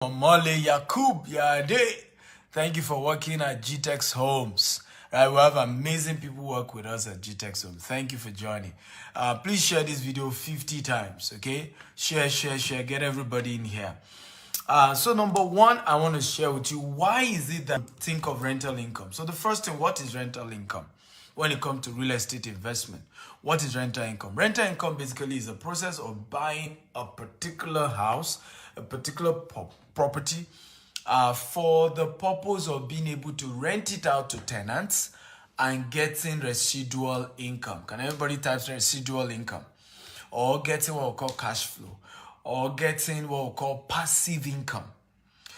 Mole Yakub Yade. Thank you for working at GTEX Homes. Right, we have amazing people work with us at GTEX Homes. Thank you for joining. Please share this video 50 times, okay? Share, get everybody in here. So number one, I want to share with you, why is it that you think of rental income? So the first thing, what is rental income? When it comes to real estate investment, what is rental income? Rental income basically is a process of buying a particular house, a particular property, for the purpose of being able to rent it out to tenants and getting residual income. Can everybody type residual income? Or getting what we call cash flow, or getting what we call passive income.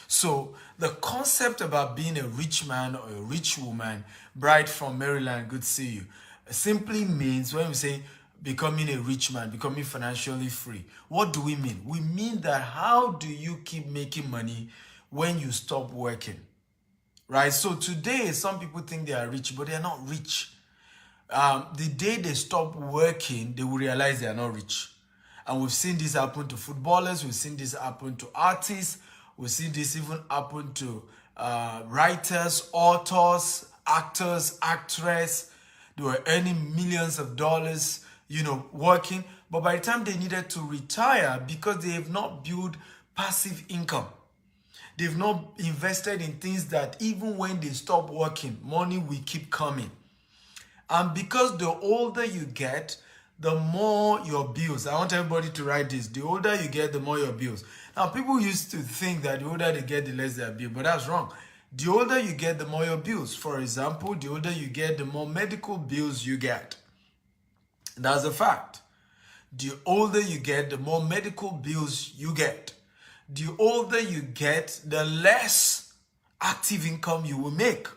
So the concept about being a rich man or a rich woman, Bride from Maryland, good to see you, simply means, when we say becoming a rich man, becoming financially free, what do we mean? We mean that how do you keep making money when you stop working, right? So today, some people think they are rich, but they are not rich. The day they stop working, they will realize they are not rich. And we've seen this happen to footballers, we've seen this happen to artists, we see this even happen to writers, authors, actors, actresses. They were earning millions of dollars, working. But by the time they needed to retire, because they have not built passive income, they've not invested in things that even when they stop working, money will keep coming. And because the older you get, the more your bills. I want everybody to write this. The older you get, the more your bills. Now, people used to think that the older they get, the less their bill, but that's wrong. The older you get, the more your bills. For example, the older you get, the more medical bills you get. That's a fact. The older you get, the more medical bills you get. The older you get, the less active income you will make.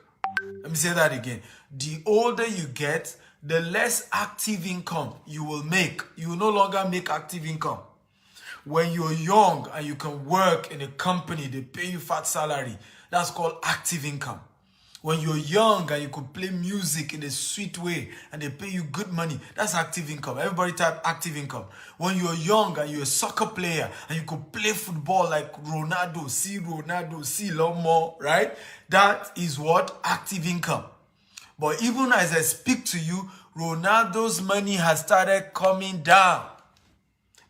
Let me say that again. The older you get, the less active income you will make. You will no longer make active income. When you're young and you can work in a company, they pay you fat salary. That's called active income. When you're young and you could play music in a sweet way and they pay you good money, that's active income. Everybody type active income. When you're young and you're a soccer player and you could play football like Ronaldo, see a lot more, right? That is what? Active income. But even as I speak to you, Ronaldo's money has started coming down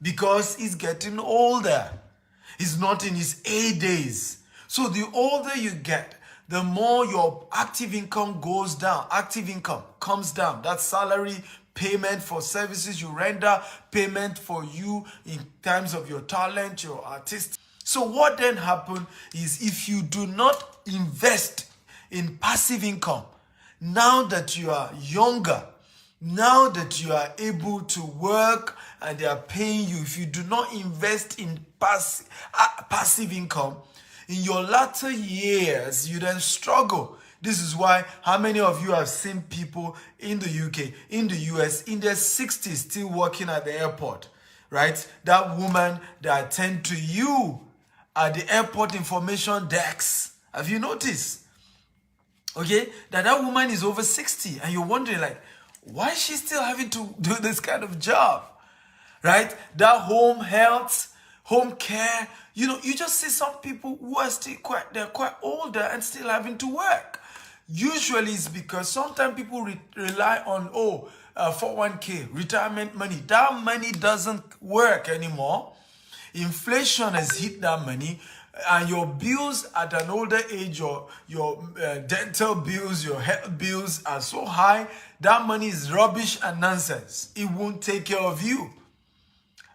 because he's getting older. He's not in his A days. So the older you get, the more your active income goes down. Active income comes down. That's salary, payment for services you render, payment for you in terms of your talent, your artist. So what then happens is, if you do not invest in passive income, now that you are younger, now that you are able to work and they are paying you, if you do not invest in passive income, in your latter years, you then struggle. This is why, how many of you have seen people in the UK, in the US, in their 60s still working at the airport, right? That woman that attend to you at the airport information desk. Have you noticed? Okay, that woman is over 60 and you're wondering, like, why is she still having to do this kind of job, right? That home health, home care, you just see some people who are still they're quite older and still having to work. Usually it's because sometimes people rely on, 401k, retirement money. That money doesn't work anymore. Inflation has hit that money. And your bills at an older age, your dental bills, your health bills are so high, that money is rubbish and nonsense. It won't take care of you.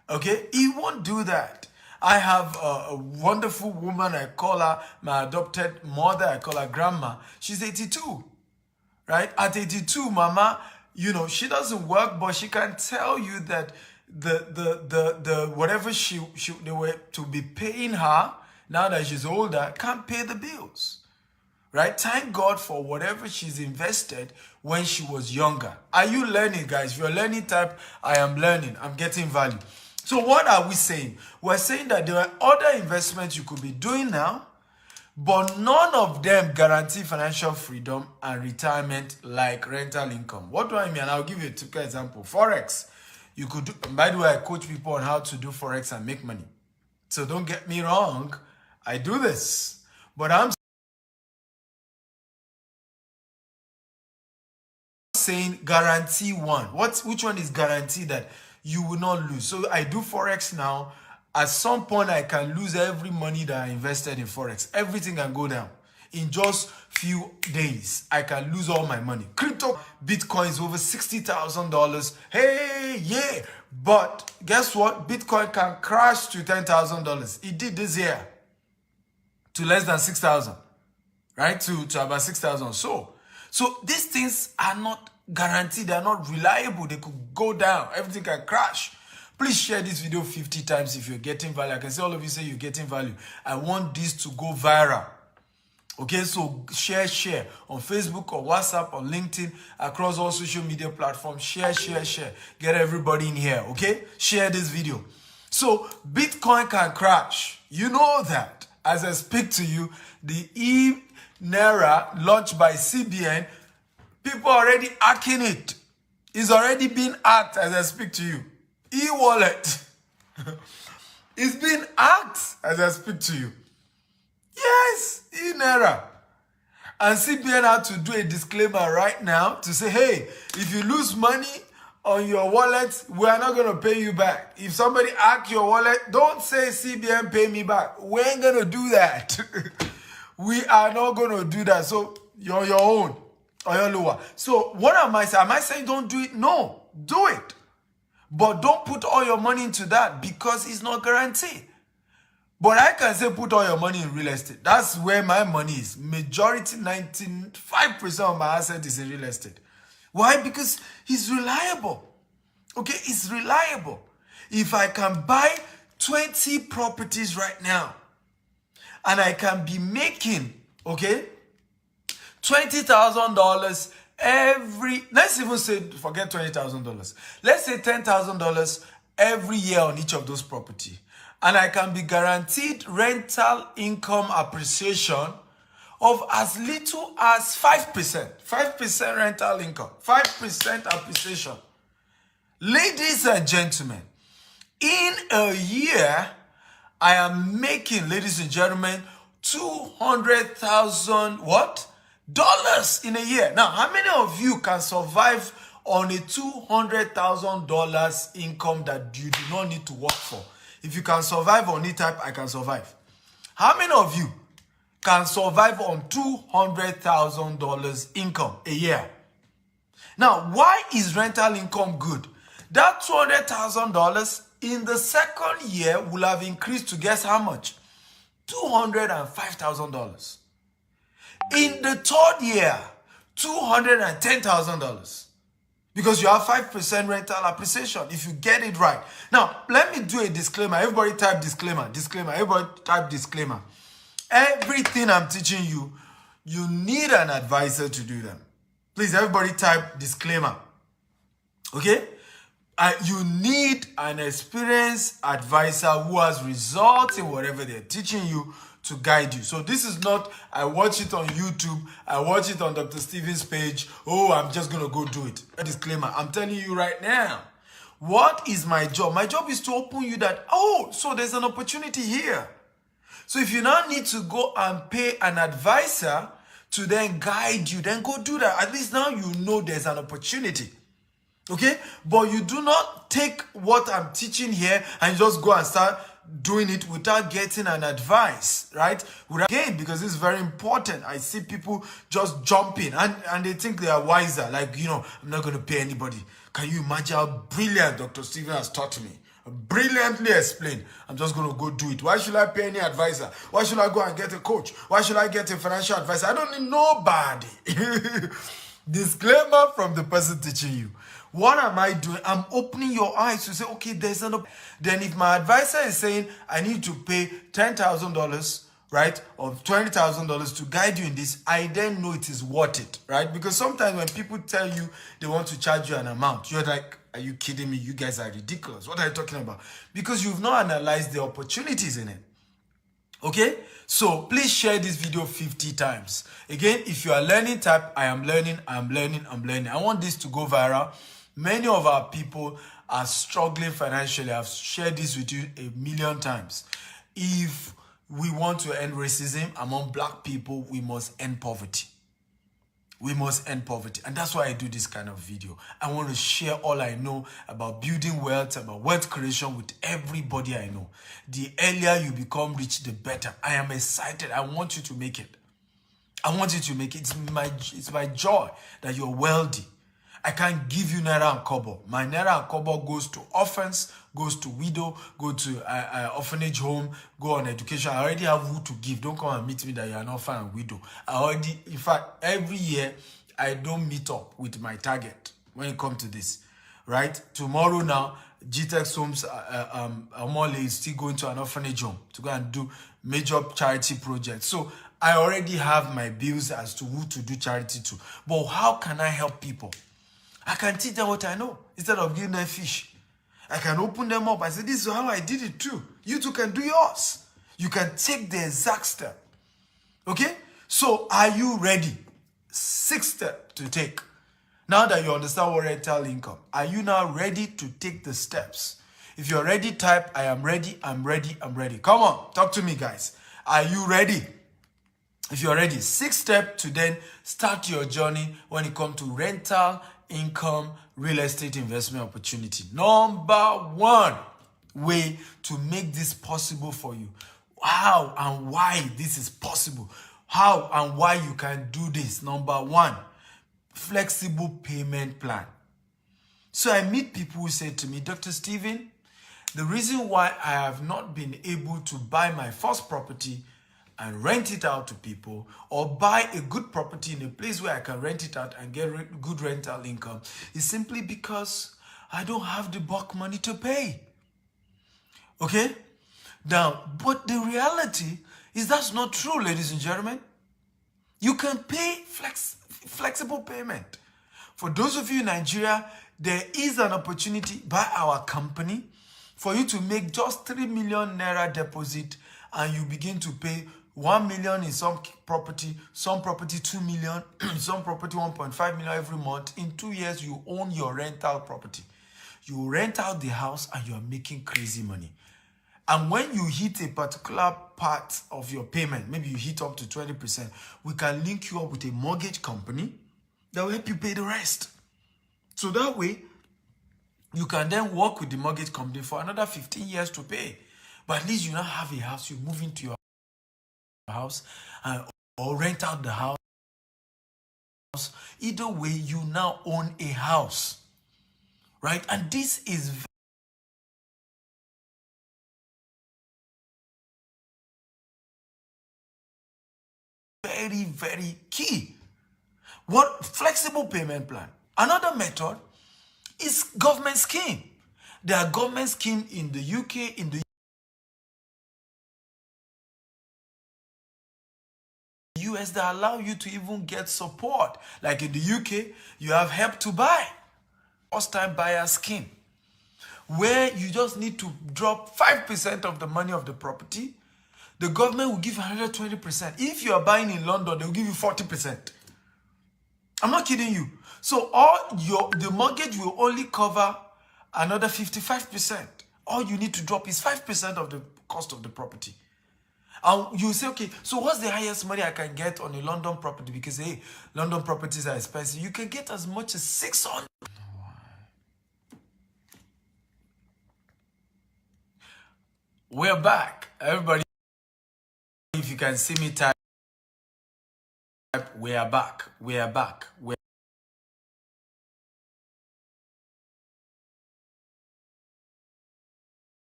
Okay? It won't do that. I have a wonderful woman, I call her my adopted mother, I call her grandma. She's 82, right? At 82, mama, she doesn't work, but she can tell you that the whatever they were to be paying her, now that she's older, can't pay the bills, right? Thank God for whatever she's invested when she was younger. Are you learning, guys? If you're learning, type, I am learning. I'm getting value. So what are we saying? We're saying that there are other investments you could be doing now, but none of them guarantee financial freedom and retirement like rental income. What do I mean? And I'll give you a typical example. Forex. You could do, by the way, I coach people on how to do Forex and make money. So don't get me wrong. I do this. But I'm saying guarantee one. Which one is guaranteed that you will not lose? So I do Forex now. At some point, I can lose every money that I invested in Forex. Everything can go down. In just few days, I can lose all my money. Crypto, Bitcoin is over $60,000. Hey, yeah. But guess what? Bitcoin can crash to $10,000. It did this year to less than 6,000, right? To about 6,000. So these things are not guaranteed. They are not reliable. They could go down. Everything can crash. Please share this video 50 times if you're getting value. I can see all of you say you're getting value. I want this to go viral. Okay, so share on Facebook or WhatsApp or LinkedIn, across all social media platforms. Share. Get everybody in here, okay? Share this video. So Bitcoin can crash. You know that. As I speak to you, the Naira launched by CBN, people are already hacking it. It's already been hacked as I speak to you. E-wallet. It's been hacked as I speak to you. Yes, Naira. And CBN had to do a disclaimer right now to say, hey, if you lose money on your wallet, we are not going to pay you back. If somebody hack your wallet, don't say CBN pay me back. We ain't going to do that. We are not going to do that. So you're your own or your lower. So what am I saying? Am I saying don't do it? No, do it. But don't put all your money into that because it's not guaranteed. But I can say put all your money in real estate. That's where my money is. Majority, 95% of my asset is in real estate. Why? Because it's reliable. Okay, it's reliable. If I can buy 20 properties right now, and I can be making, okay, $20,000 every, let's even say, forget $20,000. Let's say $10,000 every year on each of those property. And I can be guaranteed rental income appreciation of as little as 5%. 5% rental income. 5% appreciation. Ladies and gentlemen, in a year, I am making, ladies and gentlemen, $200,000 what? Dollars in a year. Now, how many of you can survive on a $200,000 income that you do not need to work for? If you can survive on it, type, I can survive. How many of you can survive on $200,000 income a year? Now, why is rental income good? That $200,000 in the second year will have increased to guess how much? $205,000. In the third year, $210,000. Because you have 5% rental appreciation if you get it right. Now, let me do a disclaimer. Everybody type disclaimer. Disclaimer. Everybody type disclaimer. Everything I'm teaching you, you need an advisor to do them. Please, everybody type disclaimer. Okay? You need an experienced advisor who has results in whatever they're teaching you to guide you. So this is not, I watch it on YouTube, I watch it on Dr. Steven's page, oh, I'm just going to go do it. A disclaimer, I'm telling you right now, what is my job? My job is to open you that, oh, so there's an opportunity here. So if you now need to go and pay an advisor to then guide you, then go do that. At least now you know there's an opportunity. Okay? But you do not take what I'm teaching here and just go and start doing it without getting an advice, right? Again, because it's very important. I see people just jumping and they think they are wiser. Like, you know, I'm not going to pay anybody. Can you imagine how brilliant Dr. Steven has taught me? Brilliantly explained. I'm just going to go do it. Why should I pay any advisor? Why should I go and get a coach? Why should I get a financial advisor? I don't need nobody. Disclaimer from the person teaching you. What am I doing? I'm opening your eyes to say, okay, there's an option. Then if my advisor is saying I need to pay $10,000, right, or $20,000 to guide you in this, I then know it is worth it, right? Because sometimes when people tell you they want to charge you an amount, you're like, are you kidding me? You guys are ridiculous. What are you talking about? Because you've not analyzed the opportunities in it. Okay? So please share this video 50 times. Again, if you are learning, type, I am learning, I'm learning, I'm learning. I want this to go viral. Many of our people are struggling financially. I've shared this with you a million times. If we want to end racism among black people, we must end poverty. We must end poverty. And that's why I do this kind of video. I want to share all I know about building wealth, about wealth creation with everybody I know. The earlier you become rich, the better. I am excited. I want you to make it. I want you to make it. It's my joy that you're wealthy. I can't give you naira and kobo. My naira and kobo goes to orphans, goes to widow, go to orphanage home, go on education. I already have who to give. Don't come and meet me that you're an orphan and widow. In fact, every year, I don't meet up with my target when it comes to this, right? Tomorrow now, GTEX Homes, Omole is still going to an orphanage home to go and do major charity projects. So I already have my bills as to who to do charity to. But how can I help people? I can teach them what I know instead of giving them fish. I can open them up. I say, this is how I did it too. You too can do yours. You can take the exact step. Okay? So are you ready? 6 steps to take. Now that you understand what rental income, are you now ready to take the steps? If you're ready, type, I am ready, I'm ready, I'm ready. Come on, talk to me, guys. Are you ready? If you're ready, 6 steps to then start your journey when it comes to rental income, real estate investment opportunity. Number 1 way to make this possible for you. How and why this is possible. How and why you can do this. Number 1, flexible payment plan. So I meet people who say to me, Dr. Stephen, the reason why I have not been able to buy my first property and rent it out to people, or buy a good property in a place where I can rent it out and get good rental income, is simply because I don't have the bulk money to pay. Okay? Now, but the reality is that's not true, ladies and gentlemen. You can pay flexible payment. For those of you in Nigeria, there is an opportunity by our company for you to make just 3 million naira deposit, and you begin to pay 1 million in some property 2 million, some property 1.5 million every month. In 2 years, you own your rental property. You rent out the house and you are making crazy money. And when you hit a particular part of your payment, maybe you hit up to 20%, we can link you up with a mortgage company that will help you pay the rest. So that way, you can then work with the mortgage company for another 15 years to pay. But at least you now have a house, you move into your house or rent out the house. Either way, you now own a house, right? And this is very, very key. What flexible payment plan? Another method is government scheme. There are government scheme in the UK, in the US that allow you to even get support. Like in the UK, you have Help to Buy, first time buyer scheme, where you just need to drop 5% of the money of the property. The government will give 120%. If you are buying in London, they will give you 40%. I'm not kidding you. So the mortgage will only cover another 55%. All you need to drop is 5% of the cost of the property. And you say, okay, so what's the highest money I can get on a London property? Because, hey, London properties are expensive. You can get as much as 600. We're back. Everybody, if you can see me type, we are back. We are back. We're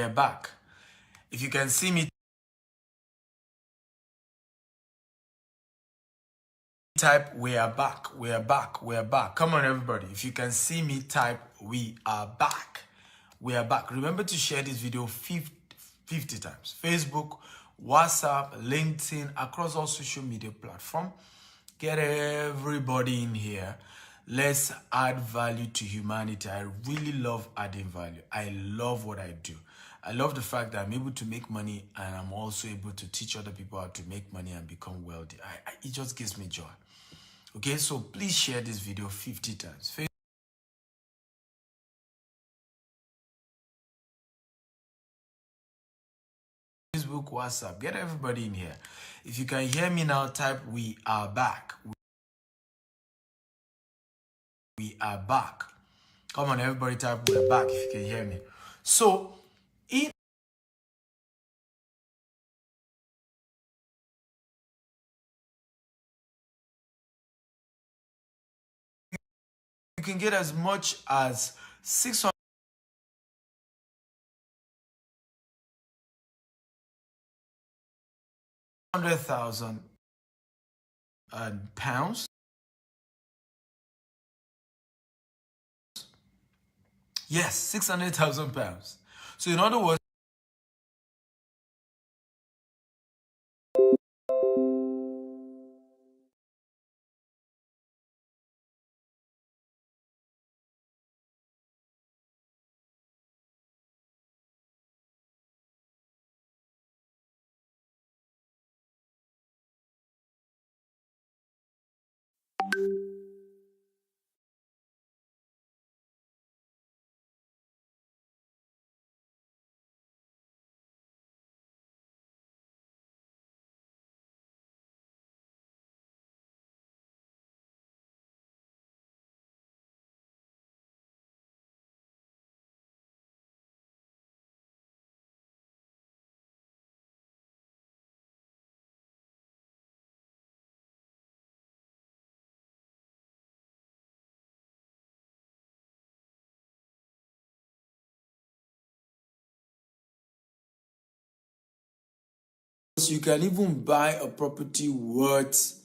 back. If you can see me type, we are back. We are back. We are back. Come on, everybody. If you can see me type, we are back. We are back. Remember to share this video 50 times. Facebook, WhatsApp, LinkedIn, across all social media platforms. Get everybody in here. Let's add value to humanity. I really love adding value. I love what I do. I love the fact that I'm able to make money, and I'm also able to teach other people how to make money and become wealthy. It just gives me joy. Okay, so please share this video 50 times. Facebook, Facebook, WhatsApp. Get everybody in here. If you can hear me now, type "We are back." We are back. Come on, everybody, type "We're back" if you can hear me. So, in you can get as much as 600,000 pounds. Yes, 600,000 pounds. So, in other words, you can even buy a property worth.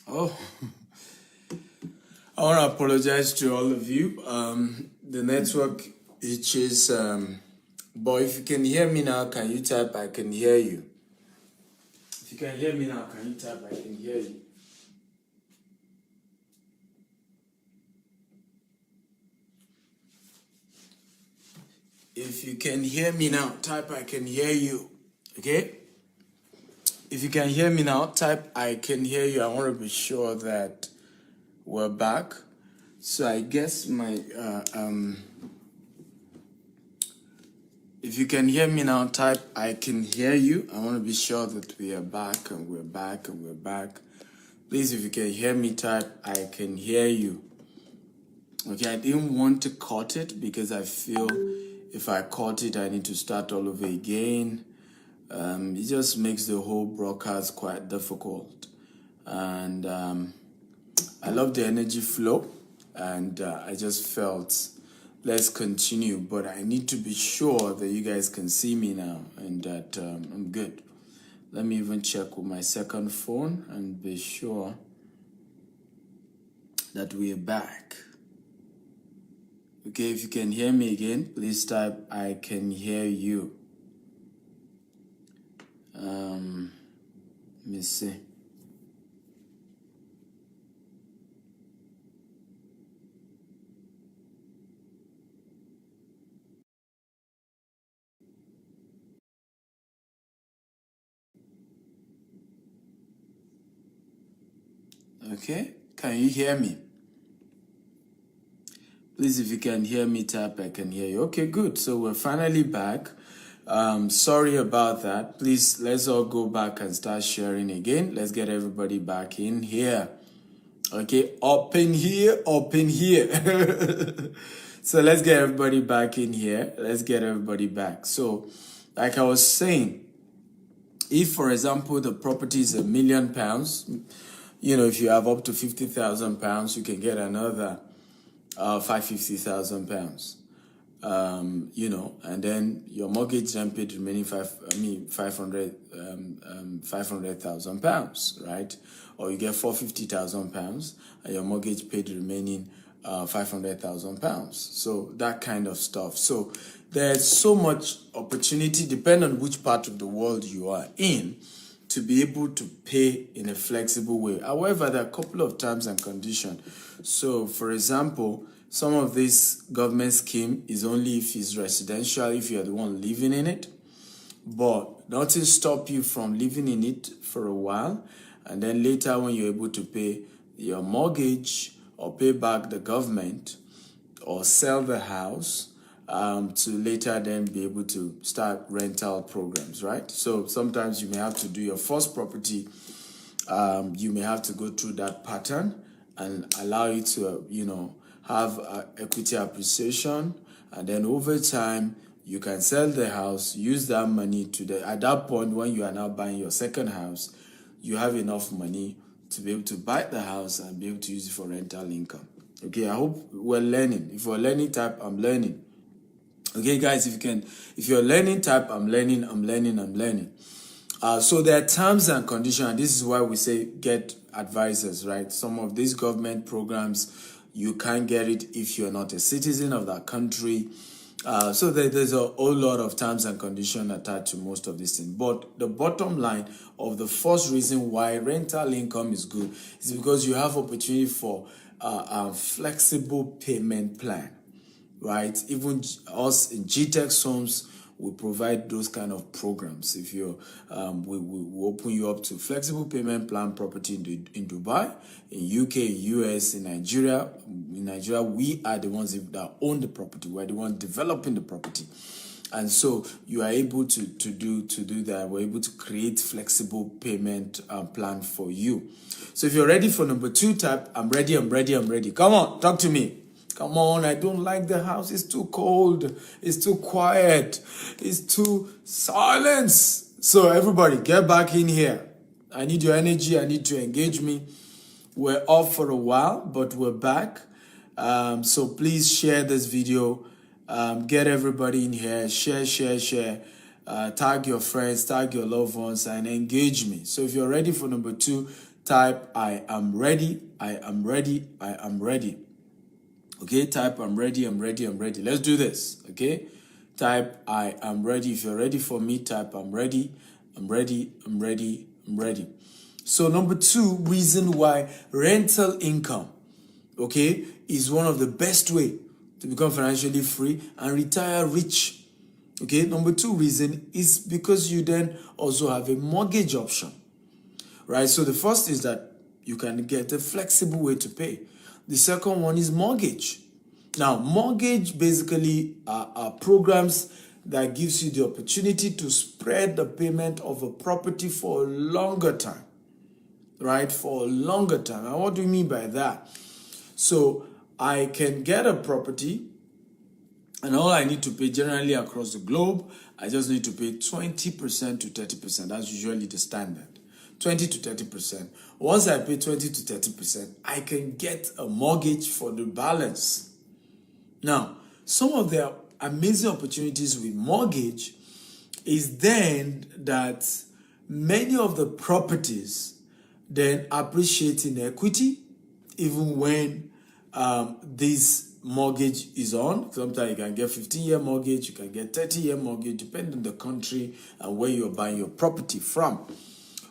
Oh, I want to apologize to all of you. The network itches. But if you can hear me now, can you type "I can hear you"? If you can hear me now, can you type "I can hear you"? If you can hear me now, type "I can hear you." Okay? If you can hear me now, type "I can hear you." I want to be sure that we're back. So I guess if you can hear me now, type "I can hear you." I want to be sure that we are back and we're back and we're back. Please, if you can hear me, type "I can hear you." Okay, I didn't want to cut it because I feel if I cut it, I need to start all over again. It just makes the whole broadcast quite difficult. And I love the energy flow, and I just felt let's continue, but I need to be sure that you guys can see me now and that I'm good. Let me even check with my second phone and be sure that we're back. Okay, if you can hear me again, please type "I can hear you." Let me see. Okay, can you hear me? Please, if you can hear me, type "I can hear you." Okay, good. So we're finally back. Sorry about that. Please, let's all go back and start sharing again. Let's get everybody back in here. Okay, up in here, up in here. So let's get everybody back in here. Let's get everybody back. So, like I was saying, if, for example, the property is £1 million, if you have up to £50,000, you can get another £550,000. And then your mortgage then paid remaining 500,000 pounds, right? Or you get £450,000 and your mortgage paid remaining 500,000 pounds. So that kind of stuff. So there's so much opportunity, depending on which part of the world you are in, to be able to pay in a flexible way. However, there are a couple of terms and conditions. So, for example, some of this government scheme is only if it's residential, if you're the one living in it. But nothing stop you from living in it for a while and then later when you're able to pay your mortgage or pay back the government or sell the house, to later then be able to start rental programs, right? So sometimes you may have to do your first property. You may have to go through that pattern and allow you to, have equity appreciation. And then over time, you can sell the house, use that money at that point when you are now buying your second house, you have enough money to be able to buy the house and be able to use it for rental income. Okay, I hope we're learning. If you're learning type, I'm learning. Okay, guys, if you're learning type, I'm learning. So there are terms and conditions, and this is why we say get advisors, right? Some of these government programs, you can't get it if you're not a citizen of that country. So there's a whole lot of terms and conditions attached to most of these things. But the bottom line of the first reason why rental income is good is because you have opportunity for a flexible payment plan, right? Even us in GTEx Homes, we provide those kind of programs. If you're, we open you up to flexible payment plan property in Dubai, in UK, US, in Nigeria. In Nigeria, we are the ones that own the property. We're the ones developing the property. And so you are able to do that. We're able to create flexible payment plan for you. So if you're ready for number 2, type, I'm ready. Come on, talk to me. Come on, I don't like the house. It's too cold. It's too quiet. It's too silence. So everybody, get back in here. I need your energy. I need to engage me. We're off for a while, but we're back. So please share this video. Get everybody in here. Share. Tag your friends, tag your loved ones, and engage me. So if you're ready for number 2, type, I am ready. Okay, type I'm ready. Let's do this. Okay, type I am ready. If you're ready for me, type I'm ready. So number 2 reason why rental income, okay, is one of the best way to become financially free and retire rich. Okay, number 2 reason is because you then also have a mortgage option, right? So the first is that you can get a flexible way to pay. The second one is mortgage. Now, mortgage basically are programs that gives you the opportunity to spread the payment of a property for a longer time, right? For a longer time. And what do you mean by that? So I can get a property, and all I need to pay generally across the globe, I just need to pay 20% to 30%. That's usually the standard. 20 to 30%. Once I pay 20 to 30%, I can get a mortgage for the balance. Now, some of the amazing opportunities with mortgage is then that many of the properties then appreciate in equity even when this mortgage is on. Sometimes you can get 15-year mortgage, you can get 30-year mortgage, depending on the country and where you're buying your property from.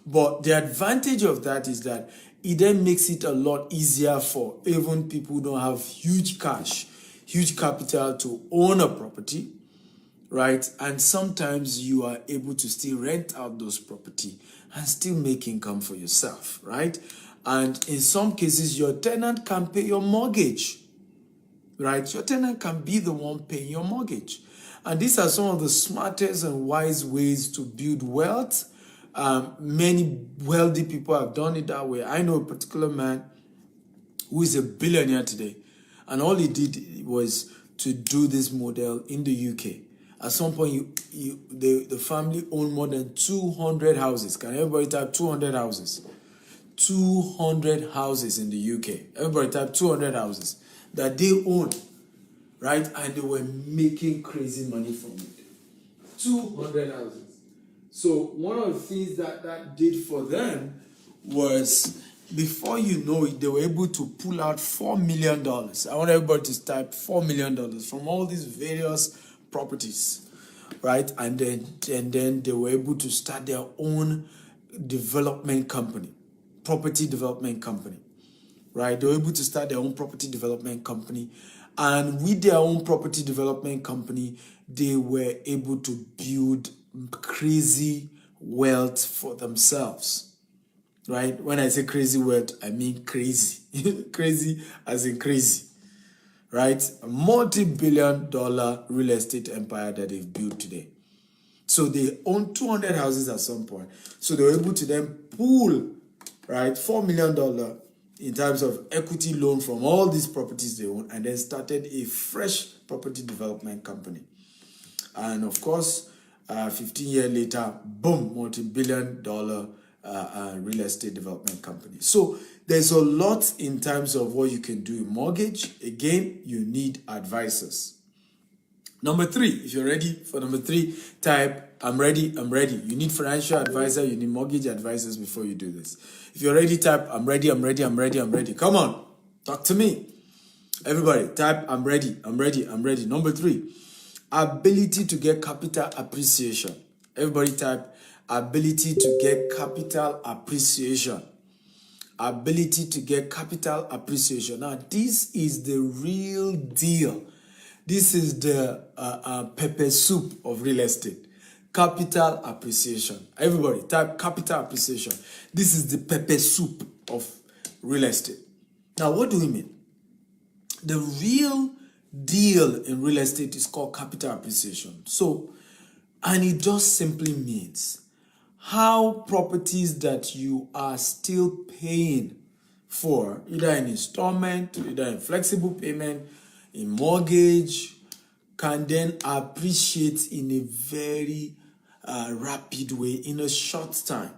But the advantage of that is that it then makes it a lot easier for even people who don't have huge cash, huge capital to own a property, right? And sometimes you are able to still rent out those property and still make income for yourself, right? And in some cases, your tenant can pay your mortgage, right? Your tenant can be the one paying your mortgage. And these are some of the smartest and wise ways to build wealth. Many wealthy people have done it that way. I know a particular man who is a billionaire today, and all he did was to do this model in the UK. At some point, the family owned more than 200 houses. Can everybody type 200 houses? 200 houses in the UK. Everybody type 200 houses that they own, right? And they were making crazy money from it. 200 houses. So one of the things that did for them was, before you know it, they were able to pull out $4 million. I want everybody to type $4 million from all these various properties, right? And then they were able to start their own development company, property development company, right? They were able to start their own property development company. And with their own property development company, they were able to build crazy wealth for themselves. right? When I say crazy word, I mean crazy. Crazy as in crazy, right? A multi-billion-dollar real estate empire that they've built today. So they own 200 houses at some point. So they were able to then pool, right, $4 million in terms of equity loan from all these properties they own, and then started a fresh property development company. And of course, 15 years later, boom, multi-billion-dollar real estate development company. So there's a lot in terms of what you can do in mortgage. Again, you need advisors. Number 3, if you're ready for number 3, type, I'm ready, I'm ready. You need financial advisor, you need mortgage advisors before you do this. If you're ready, type, I'm ready, I'm ready, I'm ready, I'm ready. Come on, talk to me. Everybody, type, I'm ready, I'm ready, I'm ready. Number 3, ability to get capital appreciation. Everybody type, ability to get capital appreciation. Ability to get capital appreciation. Now, this is the real deal. This is the pepper soup of real estate. Capital appreciation. Everybody type capital appreciation. This is the pepper soup of real estate. Now, what do we mean? The real deal in real estate is called capital appreciation. So, and it just simply means how properties that you are still paying for, either in installment, either in flexible payment, in mortgage, can then appreciate in a very rapid way in a short time.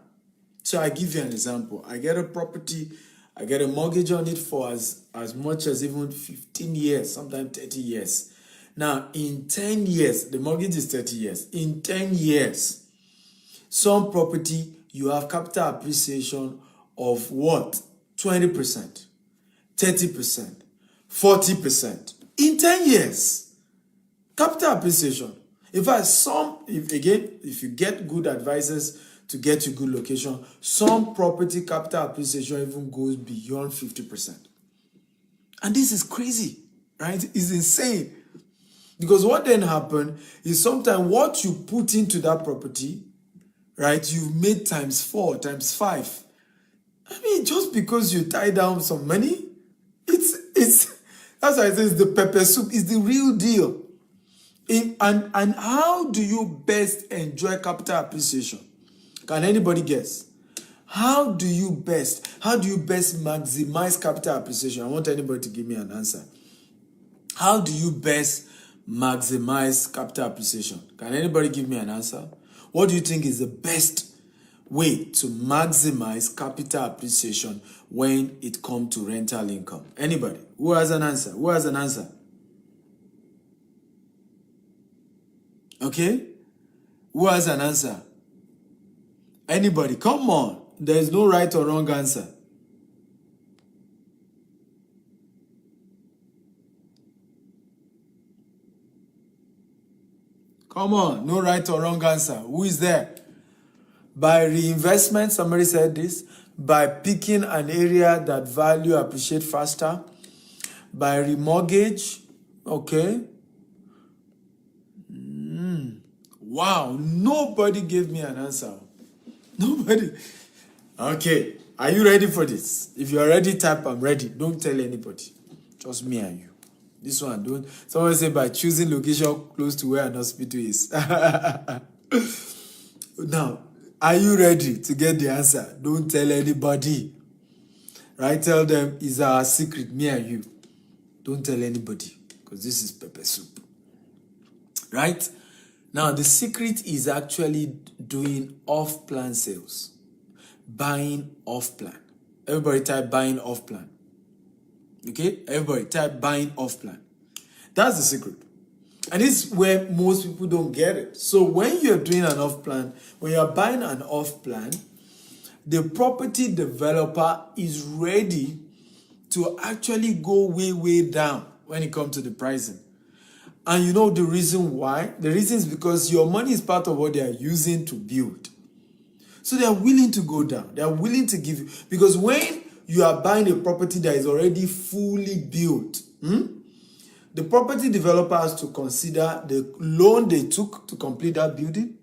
So I give you an example. I get a property, I get a mortgage on it for as much as even 15 years, sometimes 30 years. Now, in 10 years, the mortgage is 30 years. In 10 years, some property, you have capital appreciation of what? 20%, 30%, 40%. In 10 years, capital appreciation. In fact, if you get good advisors to get you good location, some property capital appreciation even goes beyond 50%. And this is crazy, right? It's insane. Because what then happens is sometimes what you put into that property, right, you've made times 4, times 5. I mean, just because you tie down some money, it's that's why I say it's the pepper soup. It's the real deal. And how do you best enjoy capital appreciation? Can anybody guess? How do you best maximize capital appreciation? I want anybody to give me an answer. How do you best maximize capital appreciation? Can anybody give me an answer? What do you think is the best way to maximize capital appreciation when it comes to rental income? Anybody? Who has an answer? Who has an answer? Okay? Who has an answer? Anybody? Come on. There is no right or wrong answer. Come on. No right or wrong answer. Who is there? By reinvestment, somebody said this. By picking an area that value appreciate faster. By remortgage. Okay. Wow. Nobody gave me an answer. Nobody. Okay. Are you ready for this? If you're ready, type I'm ready. Don't tell anybody. Just me and you. This one, don't. Someone say by choosing location close to where an hospital is. Now, are you ready to get the answer? Don't tell anybody. Right? Tell them it's our secret, me and you. Don't tell anybody, because this is pepper soup. Right? Now, the secret is actually doing off-plan sales. Buying off-plan. Everybody type buying off-plan. Okay? Everybody type buying off-plan. That's the secret. And this is where most people don't get it. So when you're doing an off-plan, when you're buying an off-plan, the property developer is ready to actually go way, way down when it comes to the pricing. And you know the reason why? The reason is because your money is part of what they are using to build. So they are willing to go down. They are willing to give you. Because when you are buying a property that is already fully built, the property developer has to consider the loan they took to complete that building,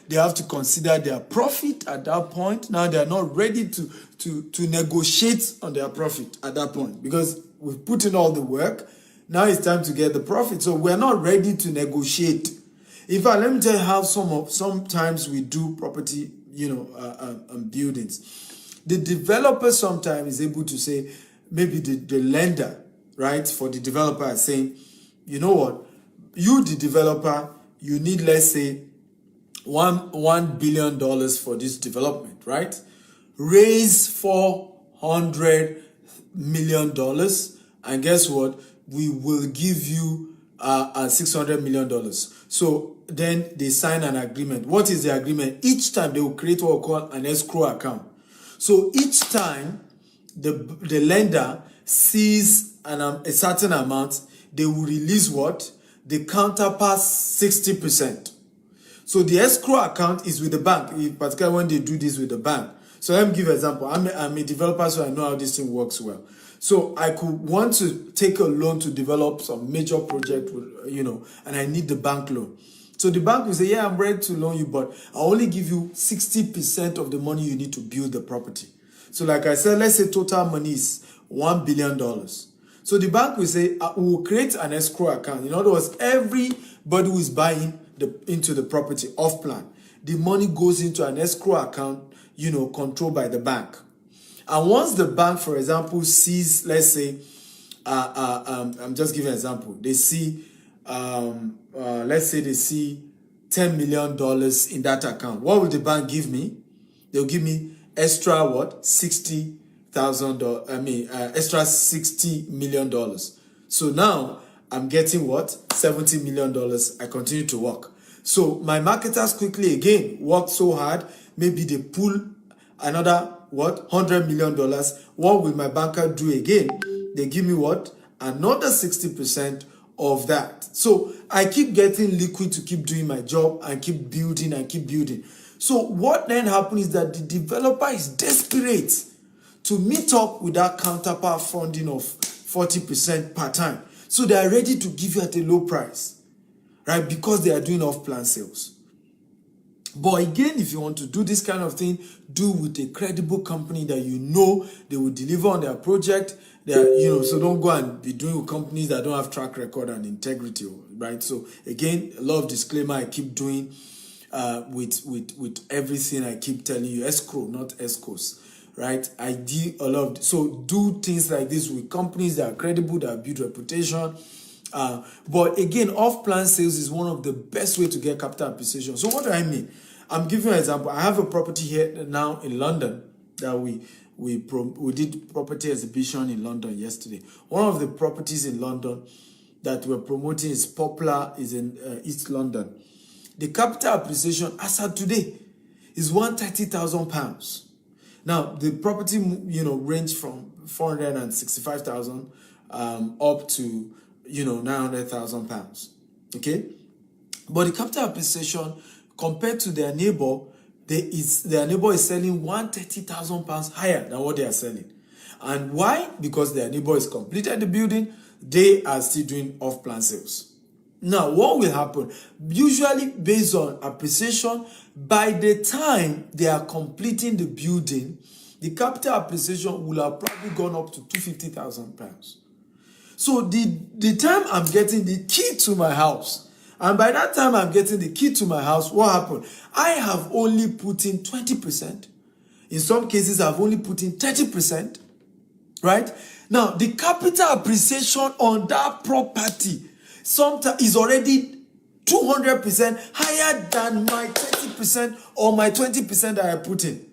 they have to consider their profit at that point. Now they are not ready to negotiate on their profit at that point because we've put in all the work. Now it's time to get the profit. So we're not ready to negotiate. In fact, let me tell you how sometimes we do property, buildings. The developer sometimes is able to say, maybe the lender, right, for the developer is saying, you know what, you, the developer, you need, let's say, $1 billion for this development, right? Raise $400 million, and guess what? We will give you $600 million. So then they sign an agreement. What is the agreement? Each time they will create what we call an escrow account. So each time the lender sees a certain amount, they will release what? The counterpart 60%. So the escrow account is with the bank, particularly when they do this with the bank. So let me give an example. I'm a developer, so I know how this thing works well. So I could want to take a loan to develop some major project, and I need the bank loan. So the bank will say, yeah, I'm ready to loan you, but I'll only give you 60% of the money you need to build the property. So like I said, let's say total money is $1 billion. So the bank will say, we will create an escrow account. In other words, everybody who is buying into the property off plan, the money goes into an escrow account, controlled by the bank. And once the bank, for example, sees, let's say, I'm just giving an example. They see, let's say they see $10 million in that account. What will the bank give me? They'll give me extra what? Extra $60 million. So now I'm getting what? $70 million. I continue to work. So my marketers quickly again work so hard. Maybe they pull another what? $100 million. What will my banker do again? They give me what? Another 60% of that. So I keep getting liquid to keep doing my job and keep building and keep building. So what then happens is that the developer is desperate to meet up with that counterpart funding of 40% per time. So they are ready to give you at a low price, right? Because they are doing off-plan sales. But again, if you want to do this kind of thing, do with a credible company that they will deliver on their project. So don't go and be doing with companies that don't have track record and integrity, right? So again, a lot of disclaimer I keep doing with everything I keep telling you, escrow, not escrows, right? I do a lot so do things like this with companies that are credible, that build reputation. But again, off-plan sales is one of the best way to get capital appreciation. So what do I mean? I'm giving you an example. I have a property here now in London that we did property exhibition in London yesterday. One of the properties in London that we're promoting is popular, is in East London. The capital appreciation as of today is £130,000. Now the property range from 465,000 up to £900,000. Okay, but the capital appreciation compared to their neighbor, their neighbor is selling £130,000 higher than what they are selling. And why? Because their neighbor has completed the building, they are still doing off-plan sales. Now, what will happen? Usually based on appreciation, by the time they are completing the building, the capital appreciation will have probably gone up to £250,000. So the time I'm getting the key to my house, and by that time I'm getting the key to my house, what happened? I have only put in 20%. In some cases, I've only put in 30%. Right? Now, the capital appreciation on that property sometimes is already 200% higher than my 30% or my 20% that I put in.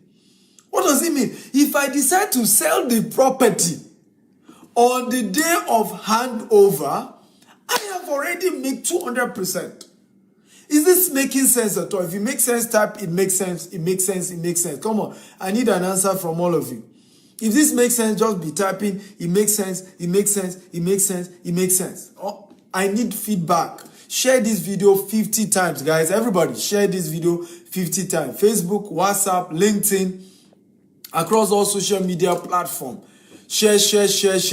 What does it mean? If I decide to sell the property on the day of handover, I have already made 200%. Is this making sense at all? If it makes sense, type it makes sense, it makes sense, it makes sense. Come on, I need an answer from all of you. If this makes sense, just be typing, it makes sense, it makes sense, it makes sense, it makes sense. Oh, I need feedback. Share this video 50 times, guys. Everybody, share this video 50 times. Facebook, WhatsApp, LinkedIn, across all social media platforms. Share,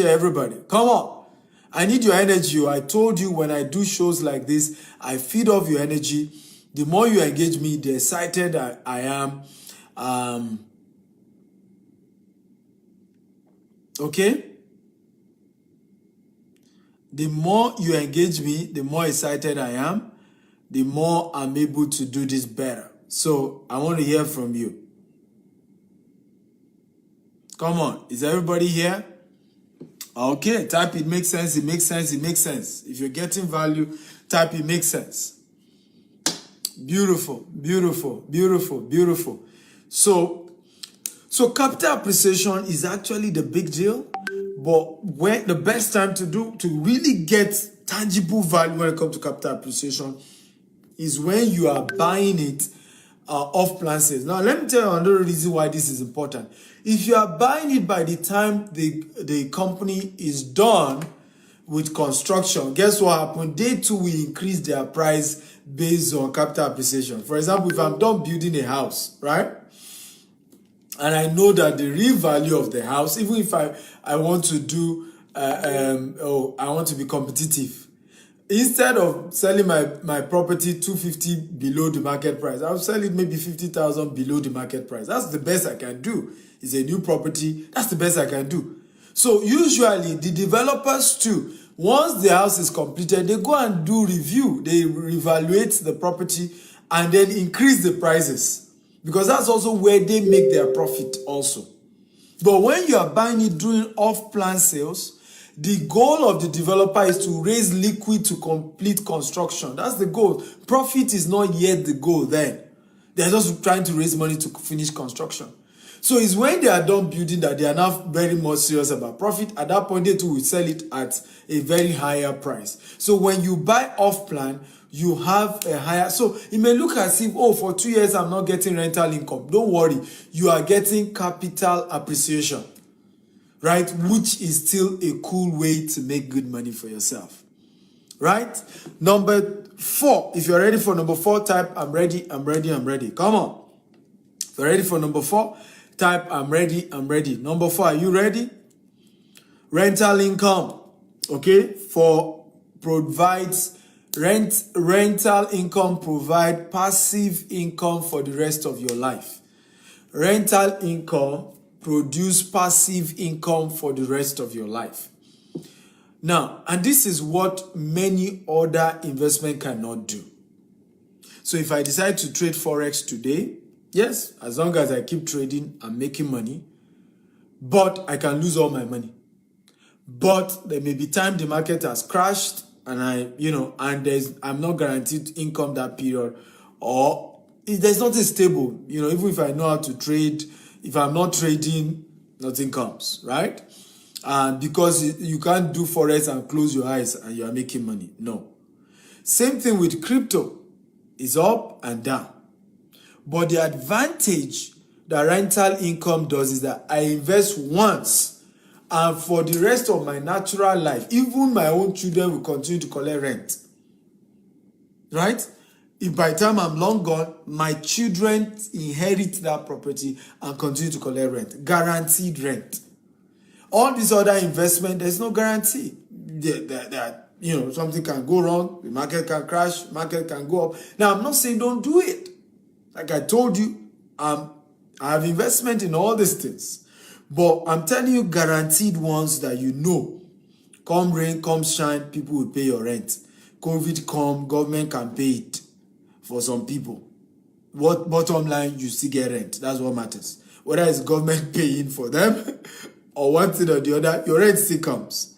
everybody. Come on. I need your energy. I told you when I do shows like this, I feed off your energy. The more you engage me, the excited I am. Okay? The more you engage me, the more excited I am, the more I'm able to do this better. So I want to hear from you. Come on, is everybody here? Okay, type it makes sense, it makes sense, it makes sense. If you're getting value, type it makes sense. Beautiful, beautiful, beautiful, beautiful. So capital appreciation is actually the big deal. But when the best time to really get tangible value when it comes to capital appreciation is when you are buying it off plan sales. Now, let me tell you another reason why this is important. If you are buying it by the time the company is done with construction, guess what happened? They too will increase their price based on capital appreciation. For example, if I'm done building a house, right? And I know that the real value of the house, even if I want to do, I want to be competitive. Instead of selling my property 250 below the market price, I'll sell it maybe 50,000 below the market price. That's the best I can do. It's a new property. That's the best I can do. So usually the developers too, once the house is completed, they go and do review. They reevaluate the property and then increase the prices. Because that's also where they make their profit also. But when you are buying it during off-plan sales, the goal of the developer is to raise liquid to complete construction. That's the goal. Profit is not yet the goal then. They're just trying to raise money to finish construction. So it's when they are done building that they are now very more serious about profit. At that point, they too will sell it at a very higher price. So when you buy off-plan, you have a higher, so it may look as if, oh, for 2 years I'm not getting rental income. Don't worry, you are getting capital appreciation, right? Which is still a cool way to make good money for yourself, right? Number 4, if you're ready for number 4, type I'm ready, I'm ready, I'm ready. Come on. If you're ready for number 4, type I'm ready, I'm ready. Number 4, are you ready? Rental income, okay, rental income provide passive income for the rest of your life. Rental income produce passive income for the rest of your life. Now, and this is what many other investment cannot do. So if I decide to trade Forex today, yes, as long as I keep trading, I'm making money, but I can lose all my money. But there may be time the market has crashed and I'm not guaranteed income that period, or there's nothing stable. Even if I know how to trade, if I'm not trading, nothing comes, right? And because you can't do Forex and close your eyes and you are making money. No. Same thing with crypto. It's up and down. But the advantage that rental income does is that I invest once, and for the rest of my natural life, even my own children will continue to collect rent. Right? If by the time I'm long gone, my children inherit that property and continue to collect rent. Guaranteed rent. All these other investment, there's no guarantee. Something can go wrong, the market can crash, market can go up. Now, I'm not saying don't do it. Like I told you, I have investment in all these things. But I'm telling you guaranteed ones that come rain, come shine, people will pay your rent. COVID come, government can pay it for some people. What bottom line, you still get rent. That's what matters. Whether it's government paying for them or one thing or the other, your rent still comes.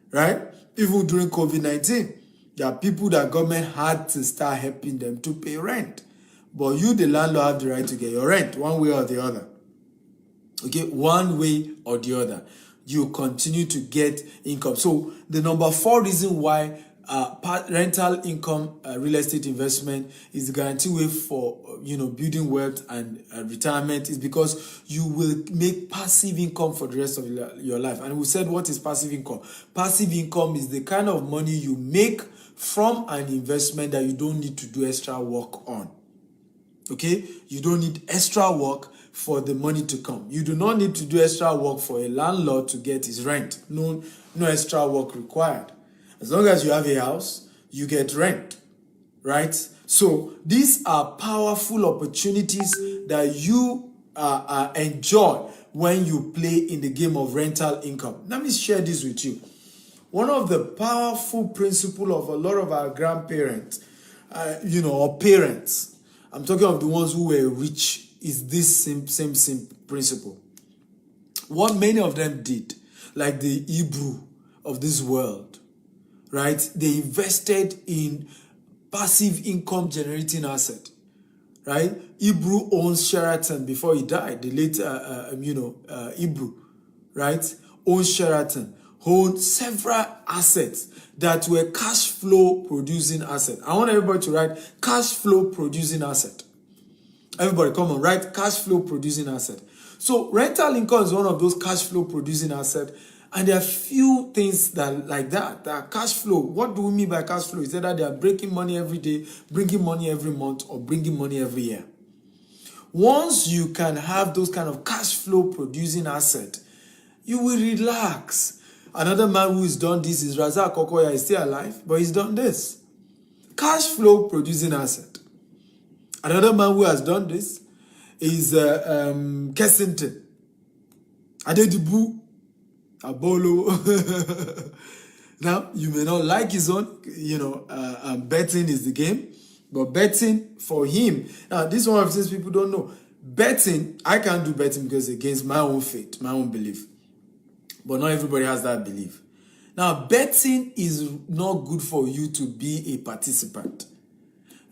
Right? Even during COVID-19, there are people that government had to start helping them to pay rent. But you, the landlord, have the right to get your rent one way or the other. Okay, one way or the other, you continue to get income. So the number 4 reason why rental income real estate investment is the guarantee way for building wealth and retirement is because you will make passive income for the rest of your life. And we said, what is passive income? Passive income is the kind of money you make from an investment that you don't need to do extra work on. Okay, you don't need extra work for the money to come. You do not need to do extra work for a landlord to get his rent. No extra work required. As long as you have a house, you get rent. right? So these are powerful opportunities that you enjoy when you play in the game of rental income. Let me share this with you. One of the powerful principles of a lot of our grandparents, or parents, I'm talking of the ones who were rich, is this same principle. What many of them did, like the Hebrew of this world, right? They invested in passive income generating asset, right? Hebrew owns Sheraton before he died. The late, Hebrew, right? Owns Sheraton, owns several assets that were cash flow producing asset. I want everybody to write cash flow producing asset. Everybody, come on, write cash flow producing asset. So rental income is one of those cash flow producing assets. And there are few things that are cash flow. What do we mean by cash flow? Is that they are breaking money every day, bringing money every month, or bringing money every year. Once you can have those kind of cash flow producing asset, you will relax. Another man who has done this is Razak Okoya. He's still alive, but he's done this. Cash flow producing asset. Another man who has done this is Kensington. Adedibu. Abolo. Now, you may not like his own, betting is the game, but betting for him, now this one of things people don't know. Betting, I can't do betting because it's against my own faith, my own belief. But not everybody has that belief. Now, betting is not good for you to be a participant,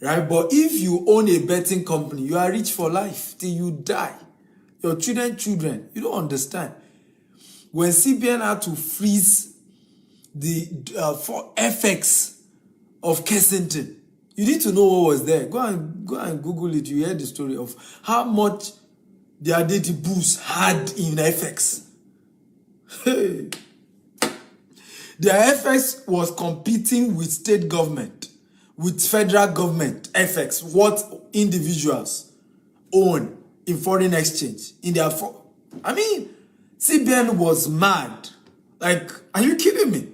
right? But if you own a betting company, you are rich for life till you die. Your children, you don't understand. When CBN had to freeze the for FX of Kensington, you need to know what was there. Go and Google it. You hear the story of how much the Adeti Bulls had in FX. Hey. Their FX was competing with state government, with federal government FX, what individuals own in foreign exchange in their CBN was mad. Like, are you kidding me?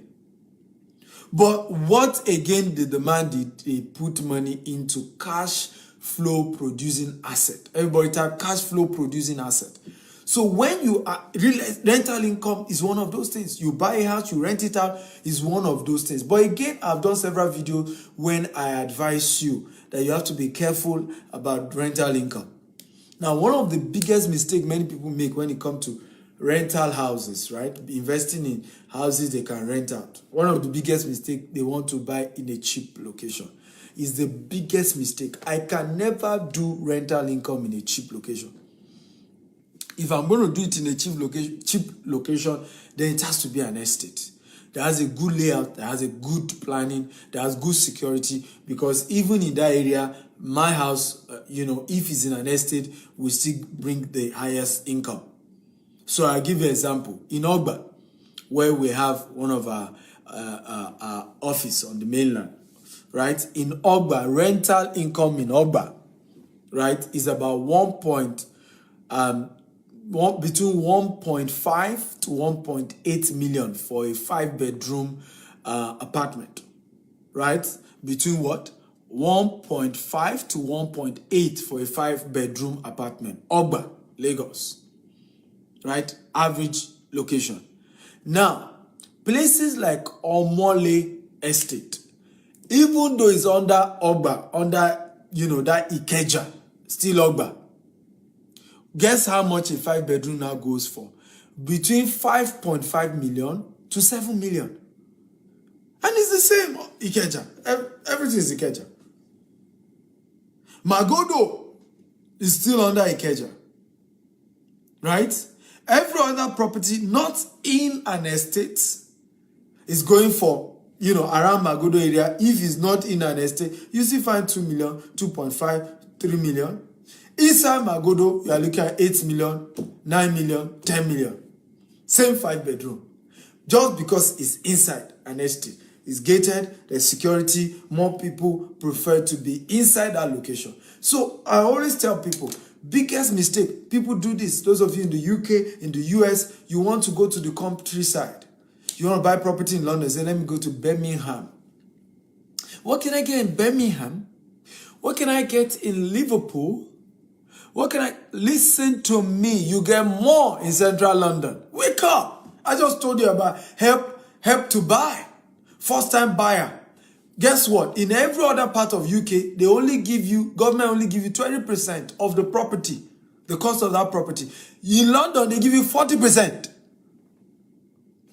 But what again did the man did? They put money into cash flow producing asset. Everybody type cash flow producing asset. So when you are rental income is one of those things. You buy a house, you rent it out, is one of those things. But again, I've done several videos when I advise you that you have to be careful about rental income. Now, one of the biggest mistakes many people make when it comes to rental houses, right? Investing in houses they can rent out. One of the biggest mistakes, they want to buy in a cheap location. Is the biggest mistake. I can never do rental income in a cheap location. If I'm going to do it in a cheap location, then it has to be an estate that has a good layout, that has a good planning, that has good security. Because even in that area, my house, if it's in an estate, will still bring the highest income. So I'll give you an example. In Ogba, where we have one of our office on the mainland, right? In Ogba, rental income in Ogba, right, is about between 1.5 to 1.8 million for a 5-bedroom apartment, right? Between what? 1.5 to 1.8 for a 5-bedroom apartment. Ogba, Lagos, right? Average location. Now, places like Omole Estate, even though it's under Ogba, that Ikeja, still Ogba. Guess how much a 5-bedroom now goes for? Between 5.5 million to 7 million. And it's the same Ikeja. Everything is Ikeja. Magodo is still under Ikeja. Right? Every other property not in an estate is going for, around Magodo area. If it's not in an estate, you still find 2 million, 2.5, 3 million. Inside Magodo, you are looking at 8 million, 9 million, 10 million. Same 5-bedroom. Just because it's inside an estate. It's gated, there's security, more people prefer to be inside that location. So I always tell people, biggest mistake, people do this. Those of you in the UK, in the US, you want to go to the countryside. You want to buy property in London, say, let me go to Birmingham. What can I get in Birmingham? What can I get in Liverpool? What can I... Listen to me. You get more in central London. Wake up. I just told you about help to buy. First time buyer. Guess what? In every other part of UK, they only give you, government only give you 20% of the property, the cost of that property. In London, they give you 40%.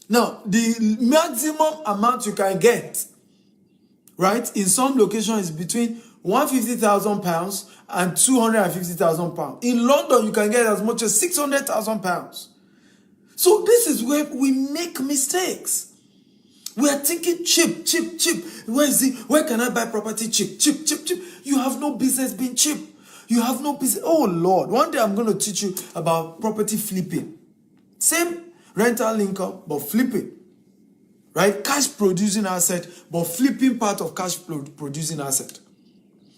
Now, the maximum amount you can get, right, in some locations is between £150,000 and £250,000. In London, you can get as much as £600,000. So this is where we make mistakes. We are thinking cheap. Where is it? Where can I buy property cheap? You have no business being cheap. You have no business. Oh Lord, one day I'm going to teach you about property flipping. Same rental income, but flipping. Right? Cash producing asset, but flipping part of cash producing asset.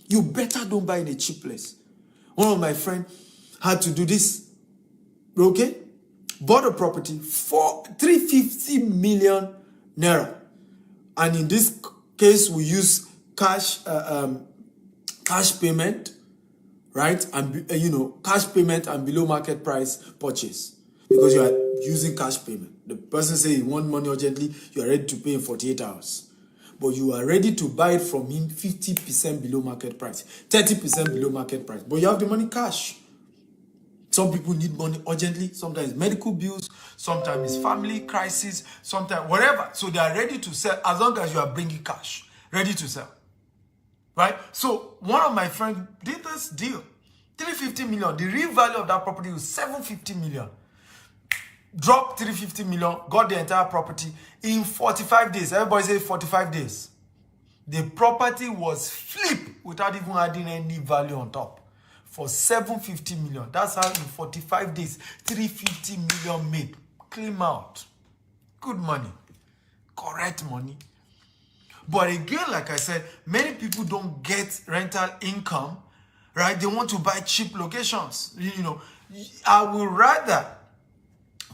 You better don't buy in a cheap place. One of my friends had to do this. Okay? Bought a property for 350 million naira, and in this case we use cash payment, right? And cash payment and below market price purchase, because you are using cash payment. The person say you want money urgently, you are ready to pay in 48 hours, but you are ready to buy it from him 50% below market price, 30% below market price, but you have the money cash. Some people need money urgently. Sometimes medical bills. Sometimes it's family crisis. Sometimes whatever. So they are ready to sell as long as you are bringing cash. Ready to sell. Right? So one of my friends did this deal. 350 million. The real value of that property was 750 million. Dropped 350 million. Got the entire property in 45 days. Everybody say 45 days. The property was flipped without even adding any value on top. For 750 million. That's how in 45 days, 350 million made. Clean out. Good money. Correct money. But again, like I said, many people don't get rental income, right? They want to buy cheap locations. I would rather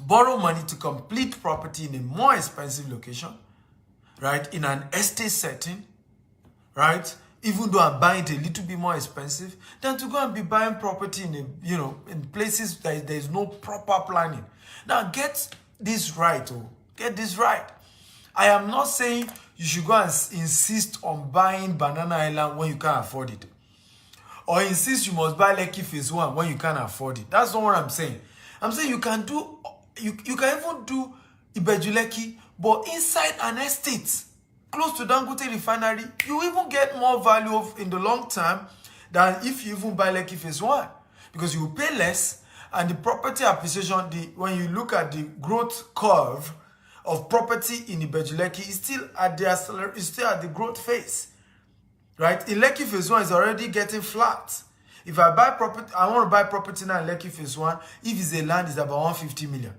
borrow money to complete property in a more expensive location, right? In an estate setting, right? Even though I'm buying it a little bit more expensive, than to go and be buying property in in places that there is no proper planning. Now get this right, get this right. I am not saying you should go and insist on buying Banana Island when you can't afford it, or insist you must buy Lekki Phase 1 when you can't afford it. That's not what I'm saying. I'm saying you can do, you can even do Ibejuleki, but inside an estate close to Dangote refinery, you even get more value in the long term than if you even buy Lekki Phase 1, because you will pay less, and the property appreciation, when you look at the growth curve of property in Ibejuleki, is still at the growth phase, right? In Lekki Phase 1 is already getting flat. If I buy property, I want to buy property now in Lekki Phase 1. If it's a land, it's about 150 million.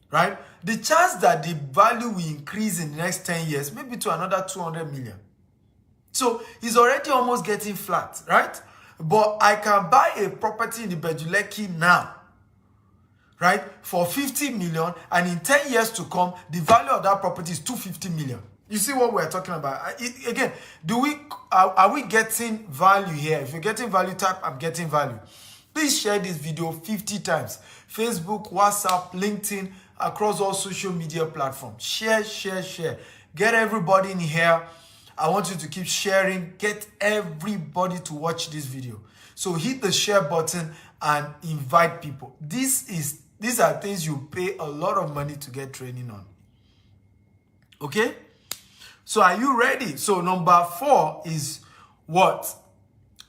Right? The chance that the value will increase in the next 10 years, maybe to another 200 million. So it's already almost getting flat, right? But I can buy a property in the Ibejuleki now, right, for 50 million, and in 10 years to come, the value of that property is 250 million. You see what we're talking about? Again, are we getting value here? If you're getting value, type I'm getting value. Please share this video 50 times. Facebook, WhatsApp, LinkedIn, across all social media platforms. Share. Get everybody in here. I want you to keep sharing. Get everybody to watch this video. So hit the share button and invite people. These are things you pay a lot of money to get training on. Okay? So are you ready? So number 4 is what?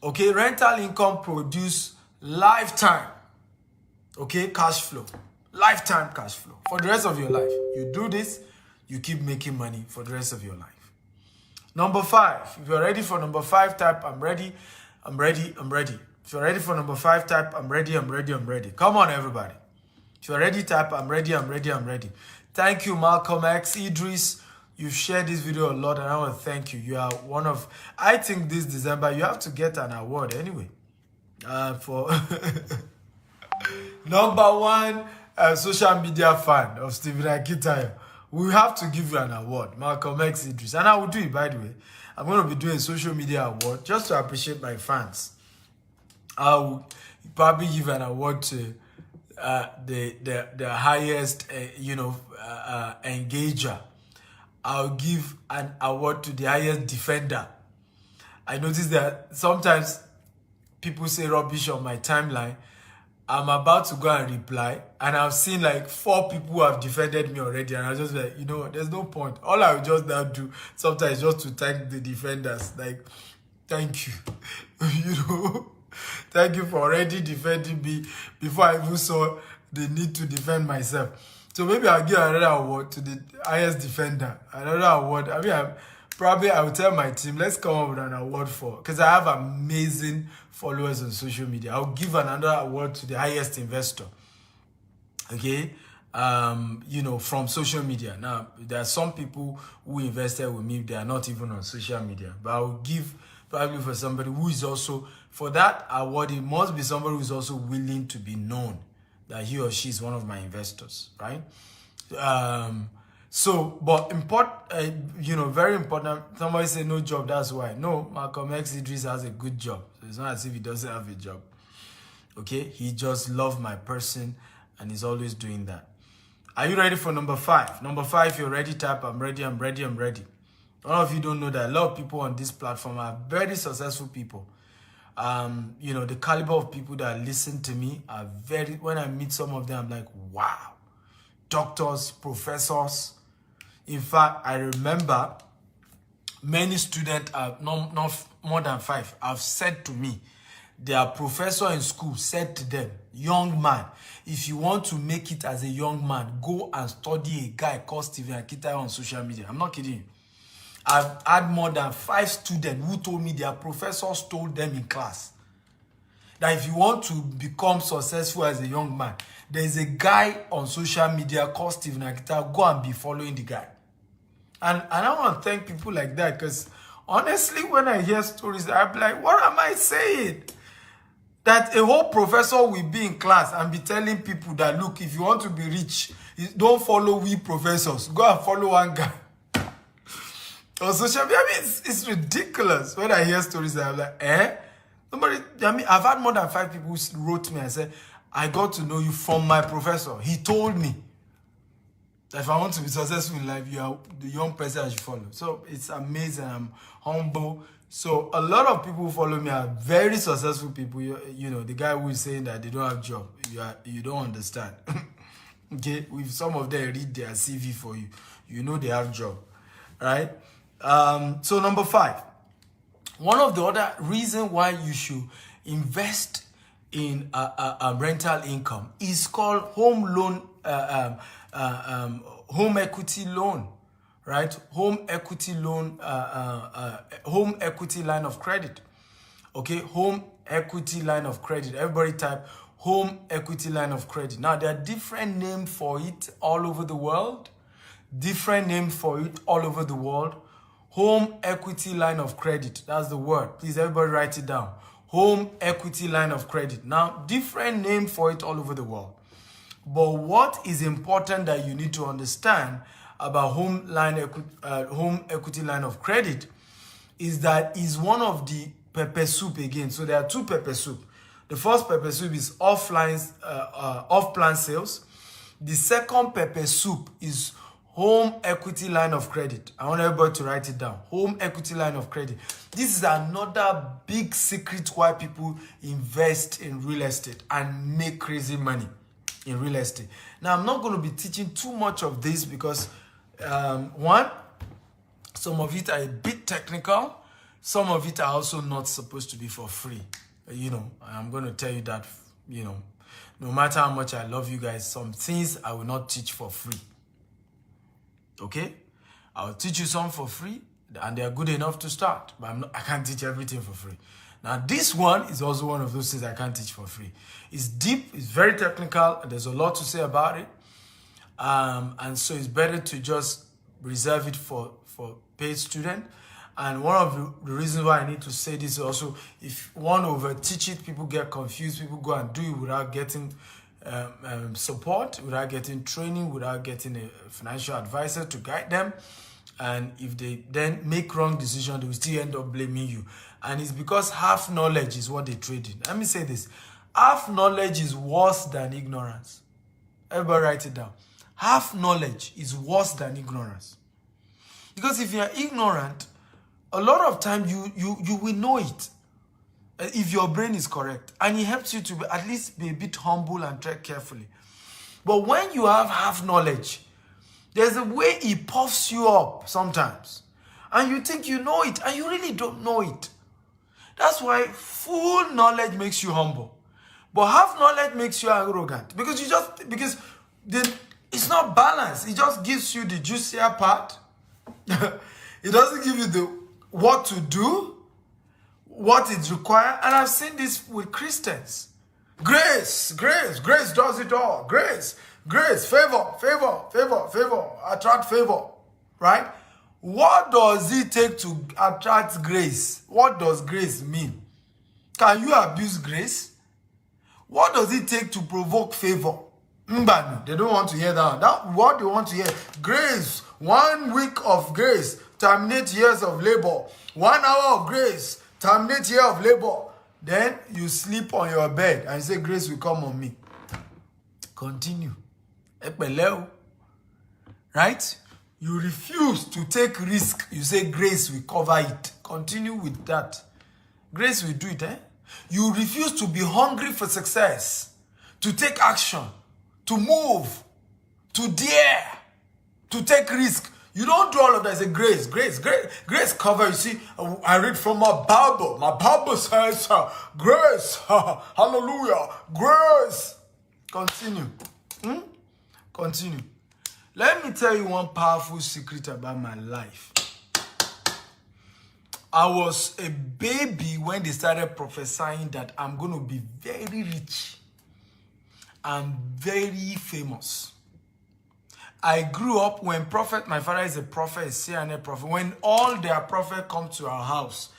Okay, rental income produce lifetime. Okay, cash flow. Lifetime cash flow for the rest of your life. You do this, you keep making money for the rest of your life. Number 5. If you're ready for number 5, type I'm ready. If you're ready for number 5, type I'm ready. Come on, everybody. If you're ready, type I'm ready. Thank you, Malcolm X, Idris. You've shared this video a lot, and I want to thank you. You are one of, I think this December, you have to get an award anyway. For number 1 social media fan of Stephen Akitayo. we have to give you an award, Malcolm X Idris. And I will do it, by the way. I'm going to be doing a social media award just to appreciate my fans. I'll probably give an award to the highest, engager. I'll give an award to the highest defender. I noticed that sometimes people say rubbish on my timeline. I'm about to go and reply, and I've seen like 4 people who have defended me already, and I was just like, you know what, there's no point. All I will just now do sometimes just to thank the defenders, like, thank you, thank you for already defending me before I even saw the need to defend myself. So maybe I'll give another award to the highest defender, another award. I mean, I will tell my team, let's come up with an award for, because I have amazing followers on social media. I'll give another award to the highest investor. Okay? From social media. Now, there are some people who invested with me, they are not even on social media. But I will give probably for somebody who is also, for that award, it must be somebody who is also willing to be known that he or she is one of my investors, right? But very important. Somebody say no job, that's why. No, Malcolm X Idris has a good job. So it's not as if he doesn't have a job. Okay? He just loves my person and he's always doing that. Are you ready for number 5? Number 5, you're ready, type, I'm ready, I'm ready, I'm ready. A lot of you don't know that a lot of people on this platform are very successful people. The caliber of people that listen to me are when I meet some of them, I'm like, wow. Doctors, professors. In fact, I remember many students, not more than 5, have said to me, their professor in school said to them, young man, if you want to make it as a young man, go and study a guy called Stephen Akita on social media. I'm not kidding you. I've had more than 5 students who told me their professors told them in class that if you want to become successful as a young man, there is a guy on social media called Stephen Akita. Go and be following the guy. And I want to thank people like that, because honestly, when I hear stories, I'm like, what am I saying? That a whole professor will be in class and be telling people that, look, if you want to be rich, don't follow we professors. Go and follow one guy. On social media, I mean, it's ridiculous. When I hear stories, I'm like, I've had more than 5 people who wrote me and said, I got to know you from my professor. He told me that if I want to be successful in life, you are the young person I should follow. So it's amazing. I'm humble. So a lot of people who follow me are very successful people. The guy who is saying that they don't have job, you don't understand. Okay, with some of them read their CV for you, you know they have job, right? So number 5, one of the other reasons why you should invest in a rental income is called home equity loan, right? Home equity loan, home equity line of credit. Okay, home equity line of credit. Everybody type home equity line of credit. Now, there are different names for it all over the world. Home equity line of credit. That's the word. Please, everybody write it down. Home equity line of credit. Now, different name for it all over the world. But what is important that you need to understand about home equity line of credit is that is one of the pepper soup again. So there are 2 pepper soup. The first pepper soup is off-plan sales. The second pepper soup is home equity line of credit. I want everybody to write it down. Home equity line of credit. This is another big secret why people invest in real estate and make crazy money in real estate. Now, I'm not going to be teaching too much of this because, one, some of it are a bit technical. Some of it are also not supposed to be for free. I'm going to tell you that, no matter how much I love you guys, some things I will not teach for free. Okay? I'll teach you some for free, and they're good enough to start. But I can't teach everything for free. Now, this one is also one of those things I can't teach for free. It's deep, it's very technical, and there's a lot to say about it. And so it's better to just reserve it for paid student. And one of the reasons why I need to say this is also, if one over teach it, people get confused, people go and do it without getting support, without getting training, without getting a financial advisor to guide them. And if they then make wrong decisions, they will still end up blaming you. And it's because half knowledge is what they trade in. Let me say this. Half knowledge is worse than ignorance. Everybody write it down. Half knowledge is worse than ignorance. Because if you are ignorant, a lot of time you will know it. If your brain is correct. And it helps you to at least be a bit humble and tread carefully. But when you have half knowledge, there's a way it puffs you up sometimes. And you think you know it, and you really don't know it. That's why full knowledge makes you humble. But half knowledge makes you arrogant. Because it's not balanced. It just gives you the juicier part. It doesn't give you what to do, what is required. And I've seen this with Christians. Grace does it all. Grace, favor, attract favor, right? What does it take to attract grace? What does grace mean? Can you abuse grace? What does it take to provoke favor? They don't want to hear that. That's what they want to hear. Grace, 1 week of grace, terminate years of labor. 1 hour of grace, terminate year of labor. Then you sleep on your bed and say, grace will come on me. Continue. Right? You refuse to take risk. You say grace will cover it. Continue with that. Grace will do it, You refuse to be hungry for success, to take action, to move, to dare, to take risk. You don't do all of that. Say grace cover. You see, I read from my Bible. My Bible says, grace, hallelujah, grace. Continue. Continue. Let me tell you one powerful secret about my life. I was a baby when they started prophesying that I'm going to be very rich and very famous. I grew up when my father is a prophet, a CNN prophet. When all their prophets come to our house,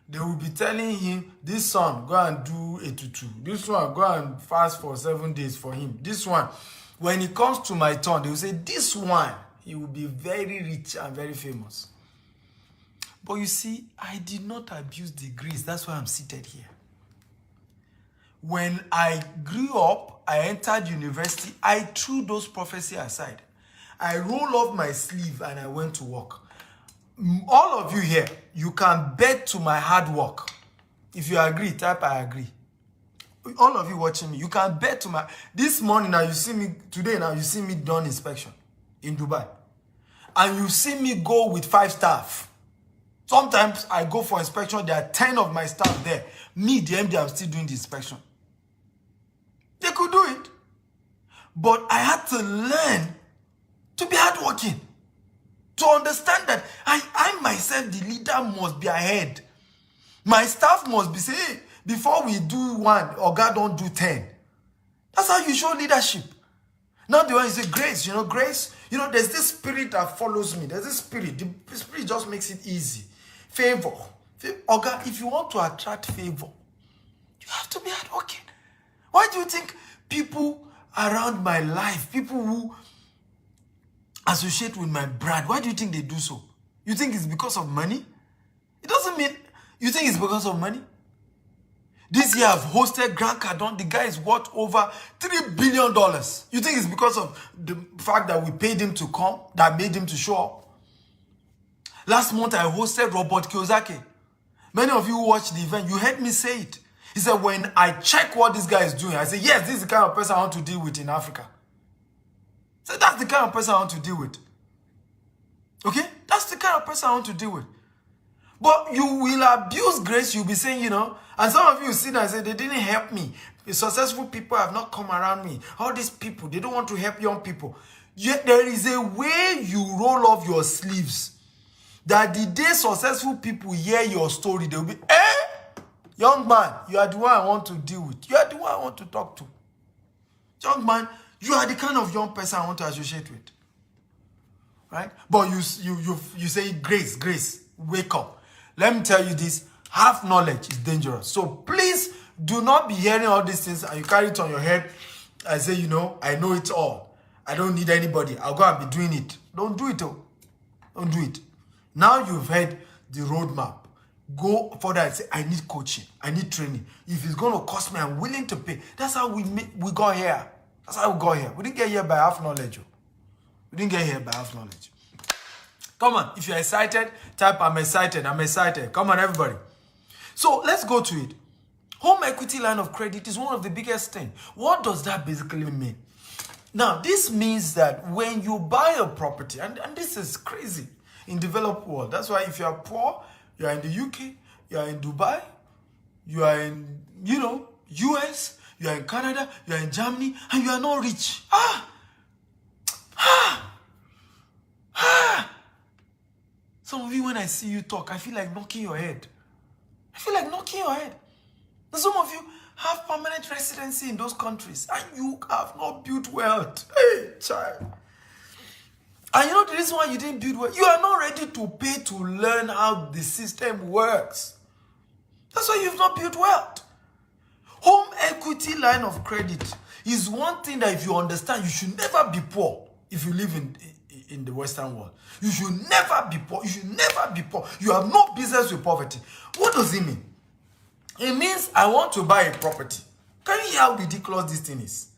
they will be telling him, this son, go and do a tutu. This one, go and fast for 7 days for him. This one, when it comes to my turn, they will say, this one, he will be very rich and very famous. But you see, I did not abuse the grace. That's why I'm seated here. When I grew up, I entered university, I threw those prophecies aside. I rolled off my sleeve and I went to work. All of you here, you can bet to my hard work. If you agree, type I agree. All of you watching me, you can bet to my... This morning now, you see me, today now, you see me done inspection in Dubai. And you see me go with 5 staff. Sometimes I go for inspection, there are 10 of my staff there. Me, the MD, I'm still doing the inspection. They could do it. But I had to learn to be hardworking. To understand that I myself, the leader, must be ahead. My staff must be saying, hey, before we do 1, or God don't do 10. That's how you show leadership. Not the one you say, grace, grace. There's this spirit that follows me. There's this spirit. The spirit just makes it easy. Favor. God, if you want to attract favor, you have to be hardworking. Why do you think people around my life, people who associate with my brand, why do you think they do so? You think it's because of money? It doesn't mean... You think it's because of money? This year I've hosted Grant Cardone. The guy is worth over $3 billion. You think it's because of the fact that we paid him to come, that made him to show up? Last month I hosted Robert Kiyosaki. Many of you who watched the event, you heard me say it. He said, when I check what this guy is doing, I say, yes, this is the kind of person I want to deal with in Africa. So that's the kind of person I want to deal with. Okay? That's the kind of person I want to deal with. But you will abuse grace. You'll be saying, and some of you sit there and say, they didn't help me. The successful people have not come around me. All these people, they don't want to help young people. Yet there is a way you roll off your sleeves that the day successful people hear your story, they'll be, young man, you are the one I want to deal with. You are the one I want to talk to. Young man, you are the kind of young person I want to associate with. Right? But you say, grace, wake up. Let me tell you this, half knowledge is dangerous. So please do not be hearing all these things and you carry it on your head I say, you know, I know it all. I don't need anybody. I'll go and be doing it. Don't do it, oh. Don't do it. Now you've heard the roadmap. Go further and say, I need coaching. I need training. If it's going to cost me, I'm willing to pay. That's how we got here. That's how we got here. We didn't get here by half knowledge. Oh. We didn't get here by half knowledge. Come on. If you're excited, type, I'm excited. I'm excited. Come on, everybody. So let's go to it. Home equity line of credit is one of the biggest things. What does that basically mean? Now, this means that when you buy a property, and this is crazy in developed world. That's why if you are poor, you are in the UK, you are in Dubai, you are in, you know, US, you are in Canada, you are in Germany, and you are not rich. Some of you, when I see you talk, I feel like knocking your head. I feel like knocking your head. And some of you have permanent residency in those countries, and you have not built wealth. Hey, child. And you know the reason why you didn't build wealth? You are not ready to pay to learn how the system works. That's why you've not built wealth. Home equity line of credit is one thing that if you understand, you should never be poor if you live in the Western world. You should never be poor. You should never be poor. You have no business with poverty. What does it mean? It means I want to buy a property. Can you hear how ridiculous this thing is?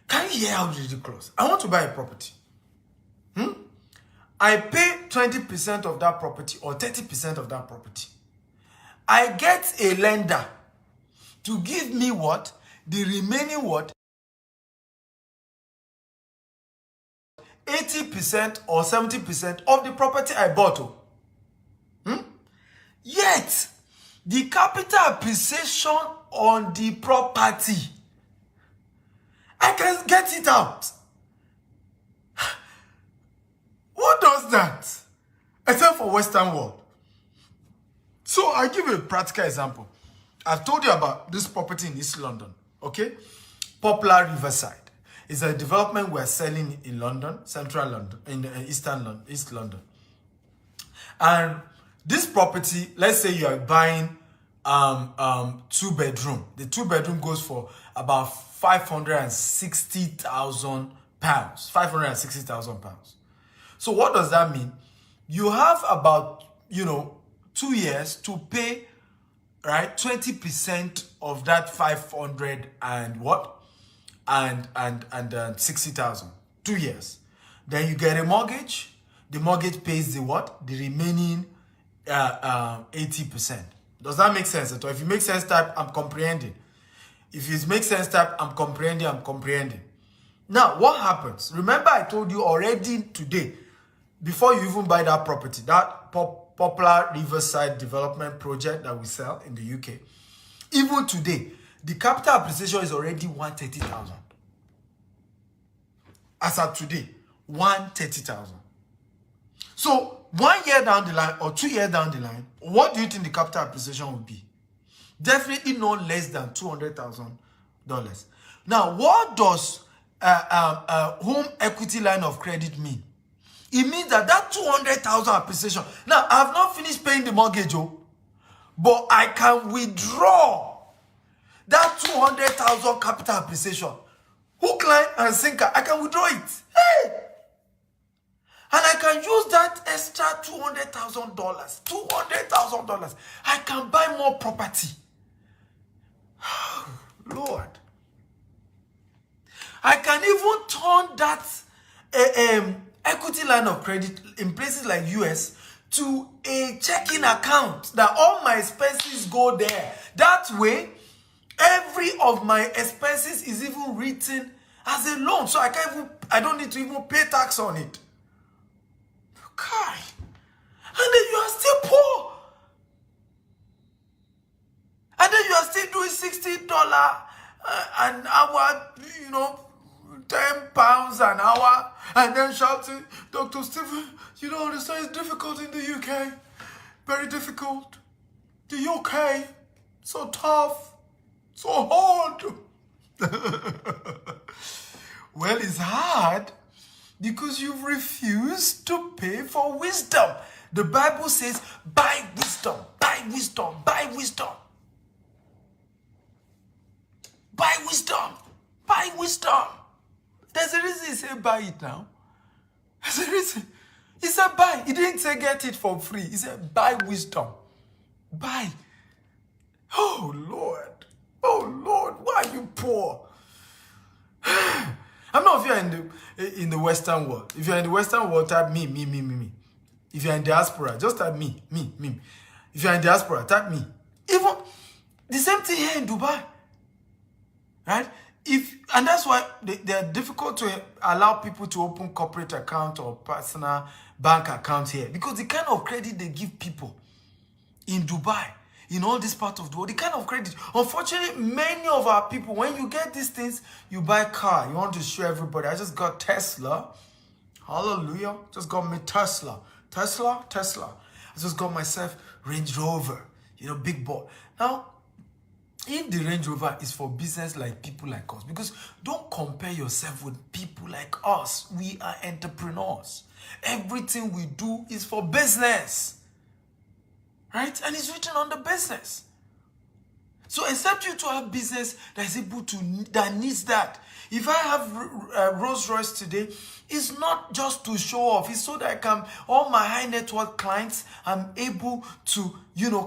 Can you hear how ridiculous? I want to buy a property. I pay 20% of that property or 30% of that property. I get a lender to give me what? The remaining what? 80% or 70% of the property I bought. Yet, the capital appreciation on the property, I can get it out. What does that? Except for Western world. So I give you a practical example. I've told you about this property in East London, okay? Poplar Riverside. It's a development we're selling in London, Central London, in East London. And this property, let's say you are buying 2-bedroom. The 2-bedroom goes for about £560,000. £560,000. So what does that mean? You have about, 2 years to pay, right? 20% of that 500 and what? And 60,000. 2 years. Then you get a mortgage. The mortgage pays the what? The remaining 80%. Does that make sense at all? If it makes sense, type, I'm comprehending. If it makes sense, type, I'm comprehending. Now, what happens? Remember I told you already today, before you even buy that property, that Poplar Riverside development project that we sell in the UK, even today, the capital appreciation is already 130,000. As of today, 130,000. So 1 year down the line or 2 years down the line, what do you think the capital appreciation will be? Definitely no less than $200,000. Now, what does home equity line of credit mean? It means that 200,000 appreciation. Now, I have not finished paying the mortgage, but I can withdraw that 200,000 capital appreciation. Hook, line, and sinker. I can withdraw it. Hey! And I can use that extra $200,000. $200,000. I can buy more property. Lord. I can even turn that equity line of credit in places like US to a checking account that all my expenses go there. That way, every of my expenses is even written as a loan. So I don't need to even pay tax on it. Okay. And then you are still poor. And then you are still doing $60 an hour, £10 an hour, and then shouting, Dr. Stephen, you don't understand, it's difficult in the UK. Very difficult. The UK, so tough, so hard. Well, it's hard because you've refused to pay for wisdom. The Bible says, buy wisdom, buy wisdom, buy wisdom. Buy wisdom. Buy wisdom. There's a reason he said buy it now. There's a reason. He said buy. He didn't say get it for free. He said buy wisdom. Buy. Oh Lord. Oh Lord. Why are you poor? I'm not if you're in the Western world. If you're in the Western world, type me. If you're in diaspora, just type me. If you're in diaspora, type me. Even the same thing here in Dubai. Right? And that's why they're difficult to allow people to open corporate account or personal bank account here, because the kind of credit they give people in Dubai, in all this part of the world, the kind of credit. Unfortunately, many of our people, when you get these things, you buy a car, you want to show everybody. I just got Tesla. Hallelujah. Just got me Tesla. I just got myself Range Rover. Big boy. Now, if the Range Rover is for business like people like us, because don't compare yourself with people like us. We are entrepreneurs. Everything we do is for business. Right? And it's written on the business. So except you to have business that needs that. If I have Rolls Royce today, it's not just to show off. It's so that all my high net worth clients, I'm able to,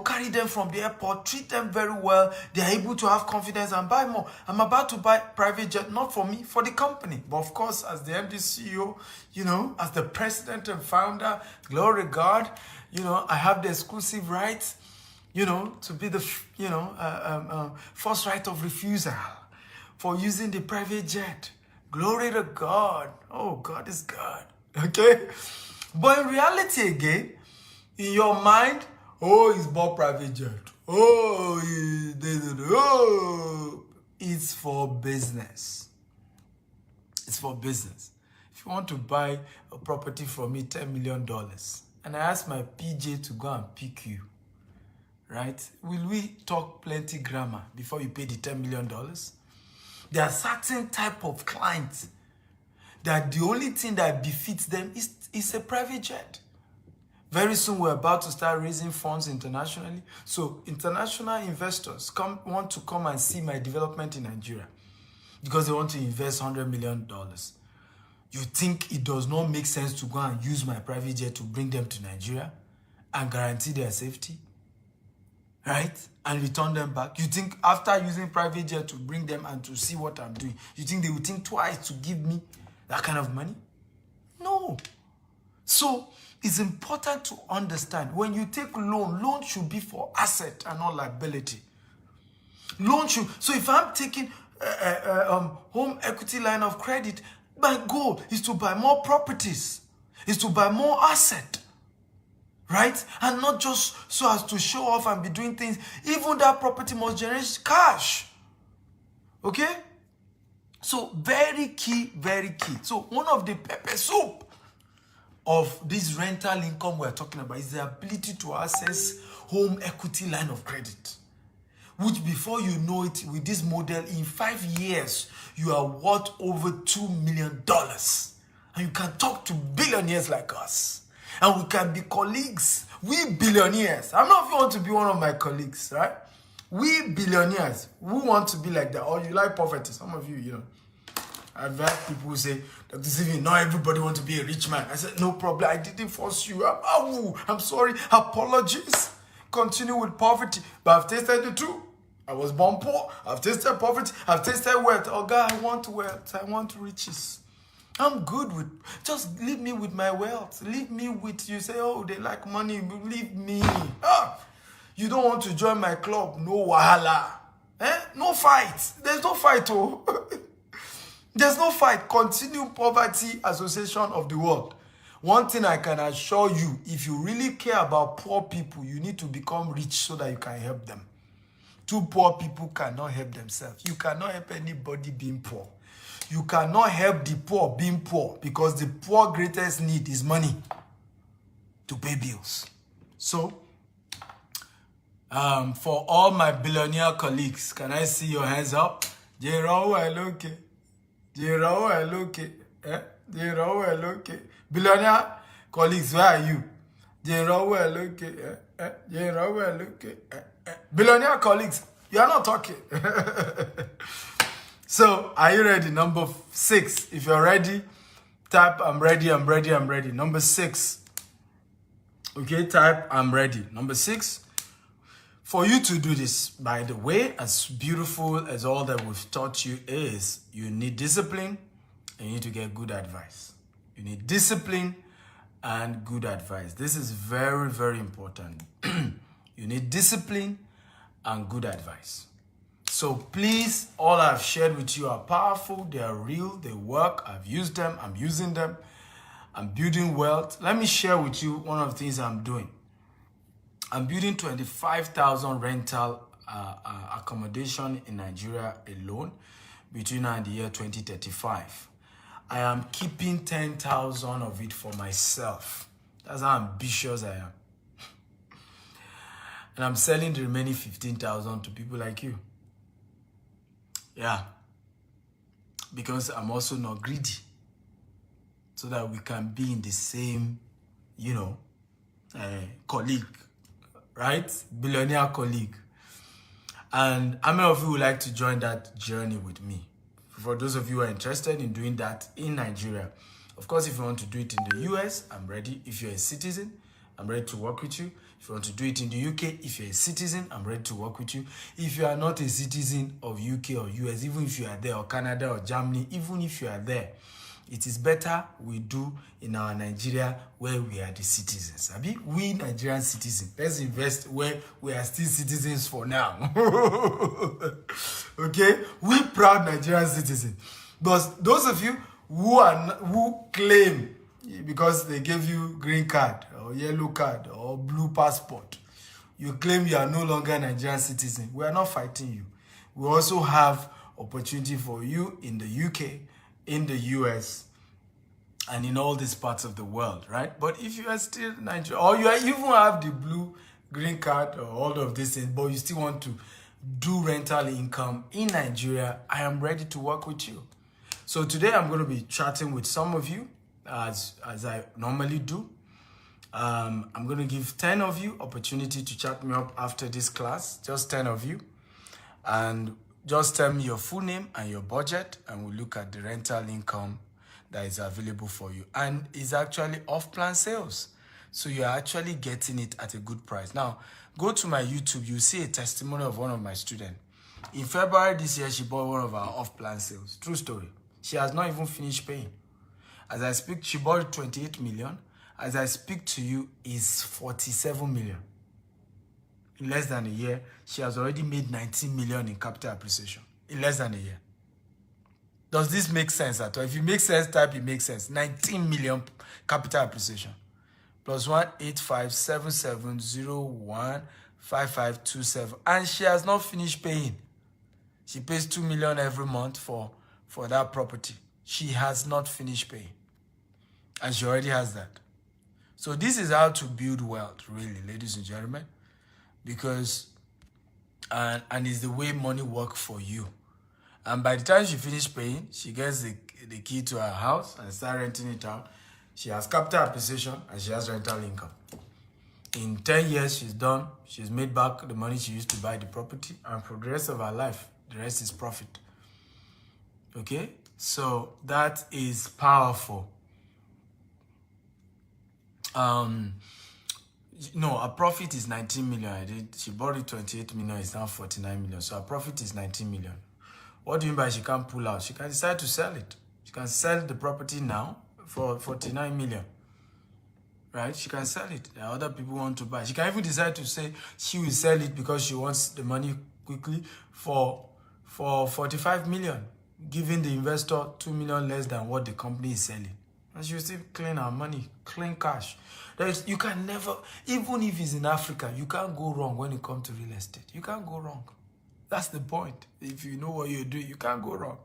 carry them from the airport, treat them very well. They're able to have confidence and buy more. I'm about to buy private jet, not for me, for the company. But of course, as the MD CEO, as the president and founder, glory God, I have the exclusive rights, to be the, first right of refusal for using the private jet. Glory to God. Oh, God is God. Okay? But in reality again, in your mind, he's bought private jet. It's for business. It's for business. If you want to buy a property from me, $10 million, and I ask my PJ to go and pick you, right? Will we talk plenty grammar before you pay the $10 million? There are certain type of clients that the only thing that befits them is a private jet. Very soon we're about to start raising funds internationally. So international investors want to come and see my development in Nigeria because they want to invest $100 million. You think it does not make sense to go and use my private jet to bring them to Nigeria and guarantee their safety? Right? And return them back. You think after using private jet to bring them and to see what I'm doing, you think they will think twice to give me that kind of money? No. So it's important to understand when you take loan should be for asset and not liability. So if I'm taking home equity line of credit, my goal is to buy more properties, is to buy more asset. Right? And not just so as to show off and be doing things. Even that property must generate cash. Okay? So very key, very key. So one of the pepper soup of this rental income we're talking about is the ability to access home equity line of credit. Which before you know it, with this model, in 5 years, you are worth over $2 million. And you can talk to billionaires like us. And we can be colleagues. We billionaires. I'm not if you want to be one of my colleagues, right? We billionaires. We want to be like that. Or you like poverty. Some of you, I've had people who say, Dr. Stephen, not everybody wants to be a rich man. I said, no problem. I didn't force you. I'm sorry. Apologies. Continue with poverty. But I've tasted it too. I was born poor. I've tasted poverty. I've tasted wealth. Oh God, I want wealth. I want riches. I'm good with, just leave me with my wealth. Leave me with, you say, they like money. Leave me. You don't want to join my club. No wahala. No fight. There's no fight, There's no fight. Continue Poverty Association of the World. One thing I can assure you, if you really care about poor people, you need to become rich so that you can help them. Two poor people cannot help themselves. You cannot help anybody being poor. You cannot help the poor being poor because the poor greatest need is money to pay bills. So, for all my billionaire colleagues, can I see your hands up? Billionaire colleagues, where are you? Billionaire colleagues, you are not talking. So, are you ready? Number 6. If you're ready, type I'm ready, I'm ready, I'm ready. Number 6. Okay, type I'm ready. Number 6. For you to do this, by the way, as beautiful as all that we've taught you is, you need discipline and you need to get good advice. You need discipline and good advice. This is very, very important. You need discipline and good advice. So please, all I've shared with you are powerful, they are real, they work, I've used them, I'm using them, I'm building wealth. Let me share with you one of the things I'm doing. I'm building 25,000 rental accommodation in Nigeria alone between now and the year 2035. I am keeping 10,000 of it for myself. That's how ambitious I am. And I'm selling the remaining 15,000 to people like you. Yeah. Because I'm also not greedy. So that we can be in the same, colleague. Right? Billionaire colleague. And how many of you would like to join that journey with me? For those of you who are interested in doing that in Nigeria. Of course, if you want to do it in the US, I'm ready. If you're a citizen, I'm ready to work with you. If you want to do it in the UK, if you're a citizen, I'm ready to work with you. If you are not a citizen of UK or US, even if you are there, or Canada or Germany, even if you are there, it is better we do in our Nigeria where we are the citizens. Abi? We Nigerian citizens. Let's invest where we are still citizens for now. Okay? We proud Nigerian citizens. But those of you who claim because they gave you green card or yellow card or blue passport, you claim you are no longer Nigerian citizen. We are not fighting you. We also have opportunity for you in the UK, in the US, and in all these parts of the world, right? But if you are still Nigerian, or you even have the blue green card or all of these things, but you still want to do rental income in Nigeria, I am ready to work with you. So today I'm going to be chatting with some of you as I normally do. I'm going to give 10 of you opportunity to chat me up after this class, just 10 of you. And just tell me your full name and your budget, and we'll look at the rental income that is available for you. And it's actually off-plan sales. So you're actually getting it at a good price. Now, go to my YouTube, you'll see a testimony of one of my students. In February this year, she bought one of our off-plan sales. True story. She has not even finished paying. As I speak, she bought 28 million. As I speak to you, is 47 million. In less than a year, she has already made 19 million in capital appreciation. In less than a year. Does this make sense at all? If it makes sense, type it makes sense. 19 million capital appreciation. Plus 18577015527. And she has not finished paying. She pays 2 million every month for that property. She has not finished paying. And she already has that. So this is how to build wealth, really, ladies and gentlemen. Because, and it's the way money works for you. And by the time she finishes paying, she gets the key to her house and start renting it out. She has capital appreciation and she has rental income. In 10 years, she's done. She's made back the money she used to buy the property. And for the rest of her life, the rest is profit. Okay? So that is powerful. No, her profit is 19 million. She bought it 28 million. It's now 49 million. So her profit is 19 million. What do you mean by she can't pull out? She can decide to sell it. She can sell the property now for 49 million. Right? She can sell it. There are other people who want to buy. She can even decide to say she will sell it because she wants the money quickly for 45 million, giving the investor 2 million less than what the company is selling. And she will still clean her money, clean cash. You can never, even if it's in Africa, you can't go wrong when it comes to real estate. You can't go wrong. That's the point. If you know what you're doing, you can't go wrong.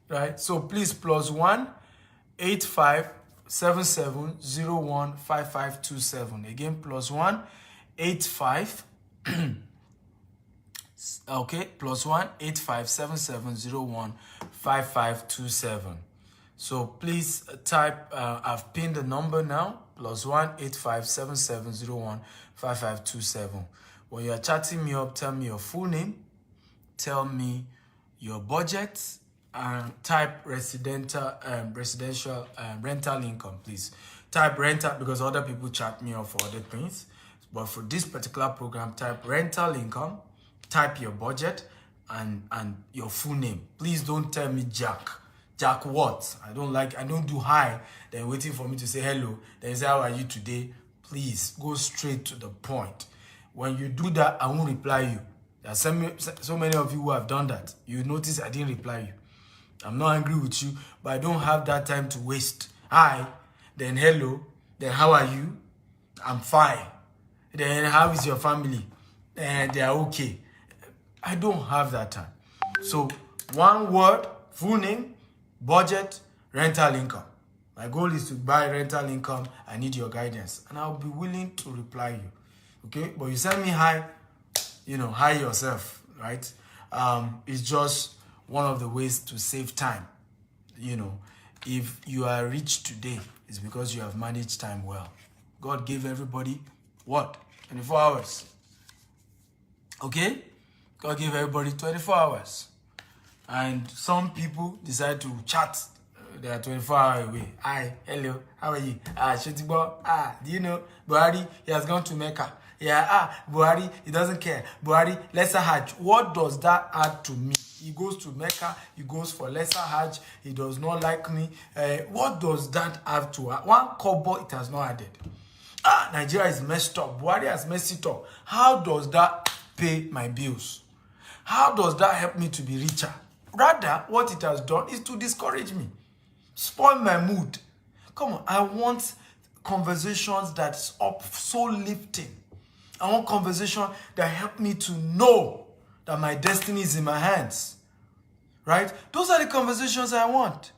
Right? So please, plus 1-8577015527. Again, plus 1-85. Okay, plus 1-8577015527. So please type, I've pinned the number now, plus 1-8577015527. When you're chatting me up, tell me your full name, tell me your budget, and type residential rental income, please. Type rental because other people chat me off for other things. But for this particular program, type rental income, type your budget and your full name. Please don't tell me Jack. Jack what? I don't do hi, then waiting for me to say hello, then say how are you today? Please go straight to the point. When you do that, I won't reply you. There are so many of you who have done that. You notice I didn't reply you. I'm not angry with you, but I don't have that time to waste. Hi, then hello, then how are you? I'm fine. Then how is your family? And they are okay. I don't have that time. So one word, full name, budget, rental income. My goal is to buy rental income. I need your guidance. And I'll be willing to reply you. Okay? But you send me hi, hi yourself, right? It's just one of the ways to save time. If you are rich today, it's because you have managed time well. God gave everybody what? 24 hours. Okay? God gave everybody 24 hours. And some people decide to chat. They are 24 hours away. Hi, hello, how are you? Shetibo, do you know Buhari? He has gone to Mecca. Yeah, Buhari, he doesn't care. Buhari, lesser Hajj. What does that add to me? He goes to Mecca, he goes for lesser Hajj, he does not like me. What does that have to add? One kobo it has not added. Nigeria is messed up. Buhari has messed it up. How does that pay my bills? How does that help me to be richer? Rather, what it has done is to discourage me, spoil my mood. Come on, I want conversations that's so lifting. I want conversation that help me to know that my destiny is in my hands. Right? Those are the conversations I want.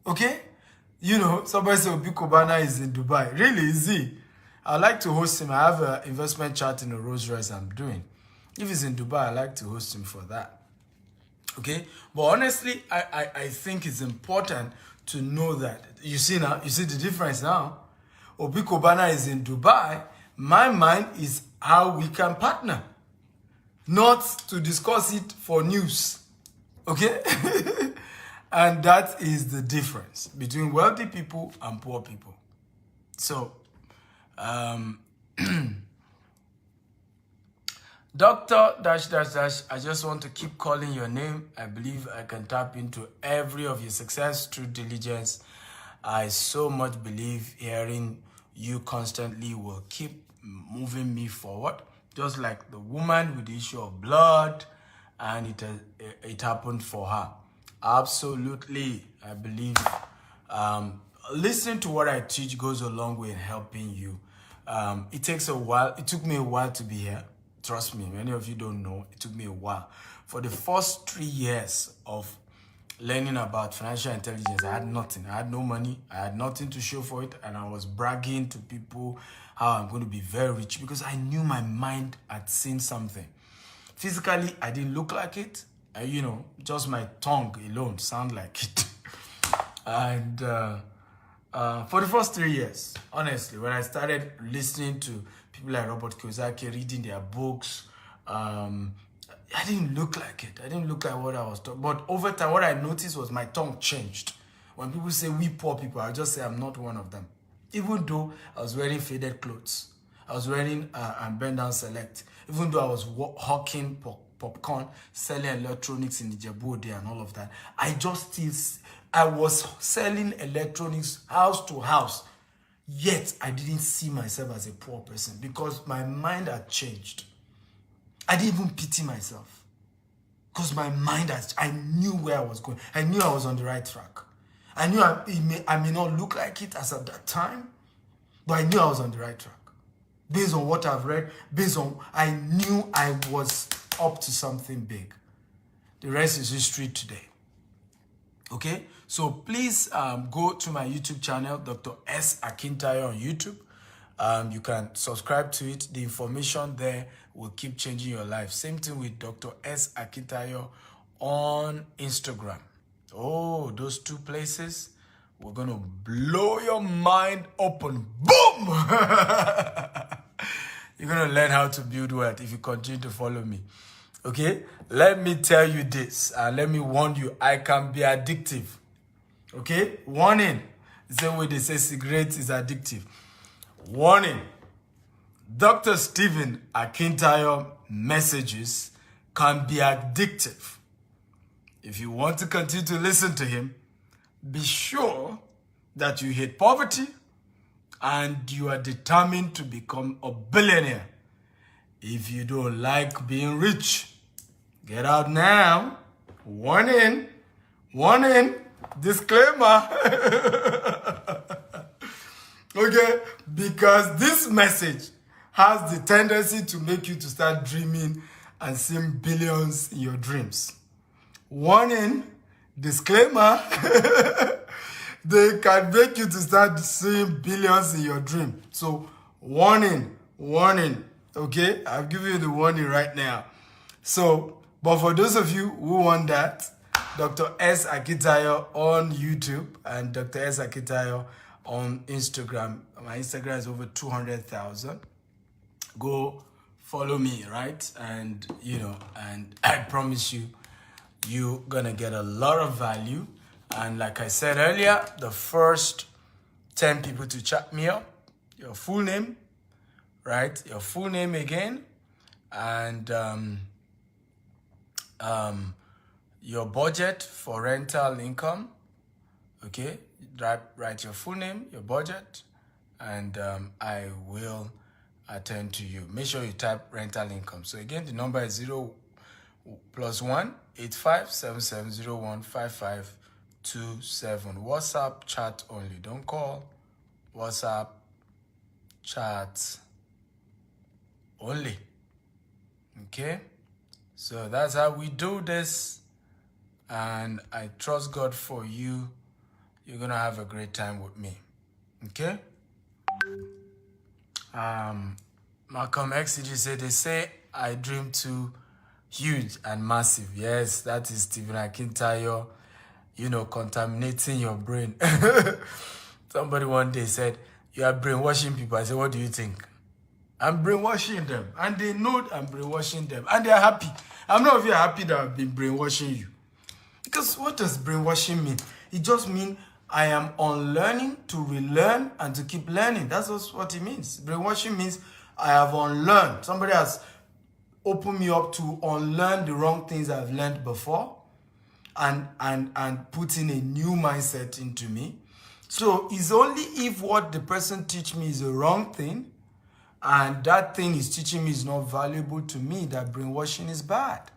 Okay? Somebody said Obi Kubana is in Dubai. Really, is he? I'd like to host him. I have an investment chart in a Rolls Royce I'm doing. If he's in Dubai, I'd like to host him for that. Okay? But honestly, I think it's important to know that. You see the difference now? Obi Kubana is in Dubai. My mind is how we can partner. Not to discuss it for news. Okay? And that is the difference between wealthy people and poor people. So, Doctor -- I just want to keep calling your name. I believe I can tap into every of your success through diligence. I so much believe hearing you constantly will keep moving me forward. Just like the woman with the issue of blood, and it happened for her. Absolutely, I believe listening to what I teach goes a long way in helping you. It takes a while. It took me a while to be here. Trust me, many of you don't know. It took me a while. For the first 3 years of learning about financial intelligence, I had nothing. I had no money. I had nothing to show for it. And I was bragging to people how I'm going to be very rich because I knew my mind had seen something. Physically, I didn't look like it. Just my tongue alone sound like it. And for the first 3 years, honestly, when I started listening to people like Robert Kiyosaki, reading their books, I didn't look like it. I didn't look like what I was talking. But over time, what I noticed was my tongue changed. When people say we poor people, I just say I'm not one of them. Even though I was wearing faded clothes, I was wearing bend down select. Even though I was hawking popcorn, selling electronics in the Djibouti and all of that, I was selling electronics house to house. Yet I didn't see myself as a poor person because my mind had changed. I didn't even pity myself because my mind I knew where I was going. I knew I was on the right track. I knew I may not look like it as at that time, but I knew I was on the right track. Based on what I've read, I knew I was up to something big. The rest is history today. Okay? So please go to my YouTube channel, Dr. S. Akintayo on YouTube. You can subscribe to it. The information there will keep changing your life. Same thing with Dr. S. Akintayo on Instagram. Oh, those two places, we're going to blow your mind open. Boom! You're going to learn how to build wealth if you continue to follow me. Okay, let me tell you this, and let me warn you, I can be addictive. Okay, warning. The same way they say cigarette is addictive. Warning. Dr. Stephen Akintayo messages can be addictive. If you want to continue to listen to him, be sure that you hate poverty and you are determined to become a billionaire. If you don't like being rich, get out now. Warning, warning, disclaimer. Okay, because this message has the tendency to make you to start dreaming and seeing billions in your dreams. Warning, disclaimer, they can make you to start seeing billions in your dream. So, warning, warning, okay? I've given you the warning right now. So, but for those of you who want that, Dr. S. Akintayo on YouTube and Dr. S. Akintayo on Instagram. My Instagram is over 200,000. Go follow me, right? And, and I promise you, you're gonna get a lot of value. And like I said earlier, the first 10 people to chat me up, your full name, right? Your full name again, and your budget for rental income, okay? Write your full name, your budget, and I will attend to you. Make sure you type rental income. So again, the number is 0 +1 85 7701 5527. WhatsApp chat only. Don't call. WhatsApp chat only. Okay? So that's how we do this. And I trust God for you. You're going to have a great time with me. Okay? Malcolm XCG said, they say I dream too huge and massive. Yes, that is Stephen Akintayo, contaminating your brain. Somebody one day said, you are brainwashing people. I said, what do you think? I'm brainwashing them. And they know I'm brainwashing them. And they're happy. I'm not even happy that I've been brainwashing you. Because what does brainwashing mean? It just means I am unlearning to relearn and to keep learning. That's just what it means. Brainwashing means I have unlearned. Somebody has opened me up to unlearn the wrong things I've learned before and putting a new mindset into me. So it's only if what the person teach me is a wrong thing and that thing is teaching me is not valuable to me that brainwashing is bad.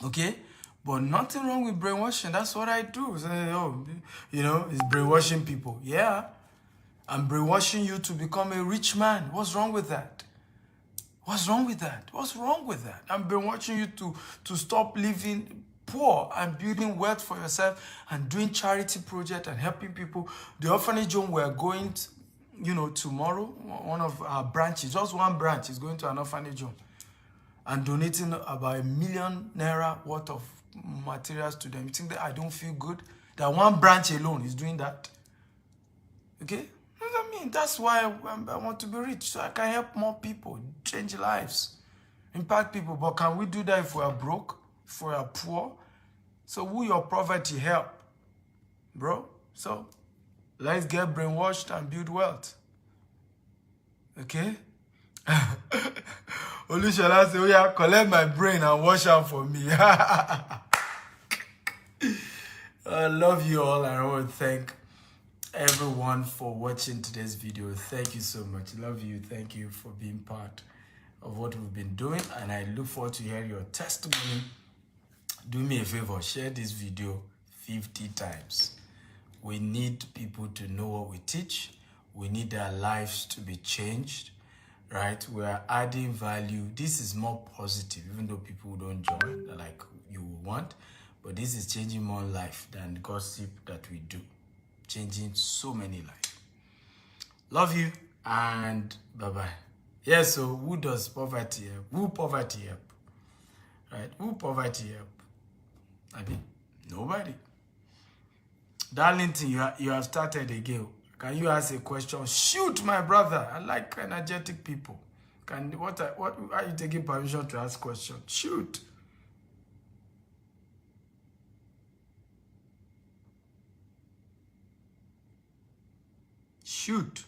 Okay? But nothing wrong with brainwashing. That's what I do. So, it's brainwashing people. Yeah. I'm brainwashing you to become a rich man. What's wrong with that? What's wrong with that? What's wrong with that? I'm brainwashing you to stop living poor and building wealth for yourself and doing charity projects and helping people. The orphanage home we're going to, tomorrow, one of our branches, just one branch is going to an orphanage home and donating about ₦1 million worth of materials to them. You think that I don't feel good? That one branch alone is doing that? Okay? I mean, that's why I want to be rich, so I can help more people, change lives, impact people. But can we do that if we are broke, if we are poor? So who your poverty help, bro? So let's get brainwashed and build wealth. Okay? Olushola say, oh yeah, collect my brain and wash out for me. I love you all. I want to thank everyone for watching today's video. Thank you so much. Love you. Thank you for being part of what we've been doing. And I look forward to hearing your testimony. Do me a favor, share this video 50 times. We need people to know what we teach. We need their lives to be changed, right? We are adding value. This is more positive, even though people don't join like you want. But this is changing more life than gossip that we do. Changing so many lives. Love you and bye-bye. Yeah, so who does poverty help? Who poverty help? Right? Who poverty help? I mean, nobody. Darlington, you have started again. Can you ask a question? Shoot, my brother. I like energetic people. What are you taking permission to ask questions? Shoot. Shoot.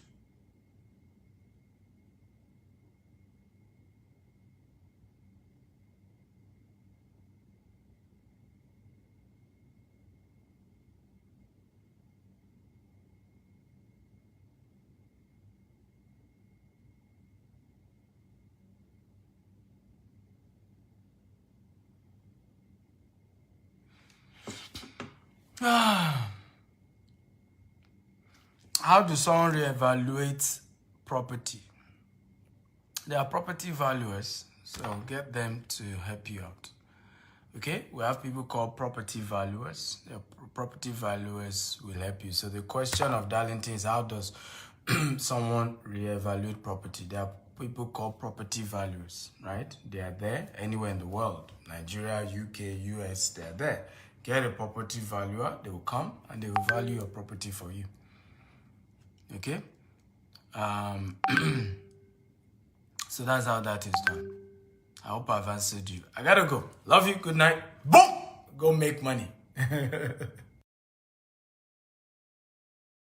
How does someone reevaluate property? There are property valuers, so get them to help you out. Okay, we have people called property valuers. The property valuers will help you. So the question of Darlington is, how does someone reevaluate property? There are people called property valuers, right? They are there anywhere in the world. Nigeria, UK, US, they are there. Get a property valuer, they will come and they will value your property for you. Okay? So that's how that is done. I hope I've answered you. I gotta go. Love you. Good night. Boom! Go make money.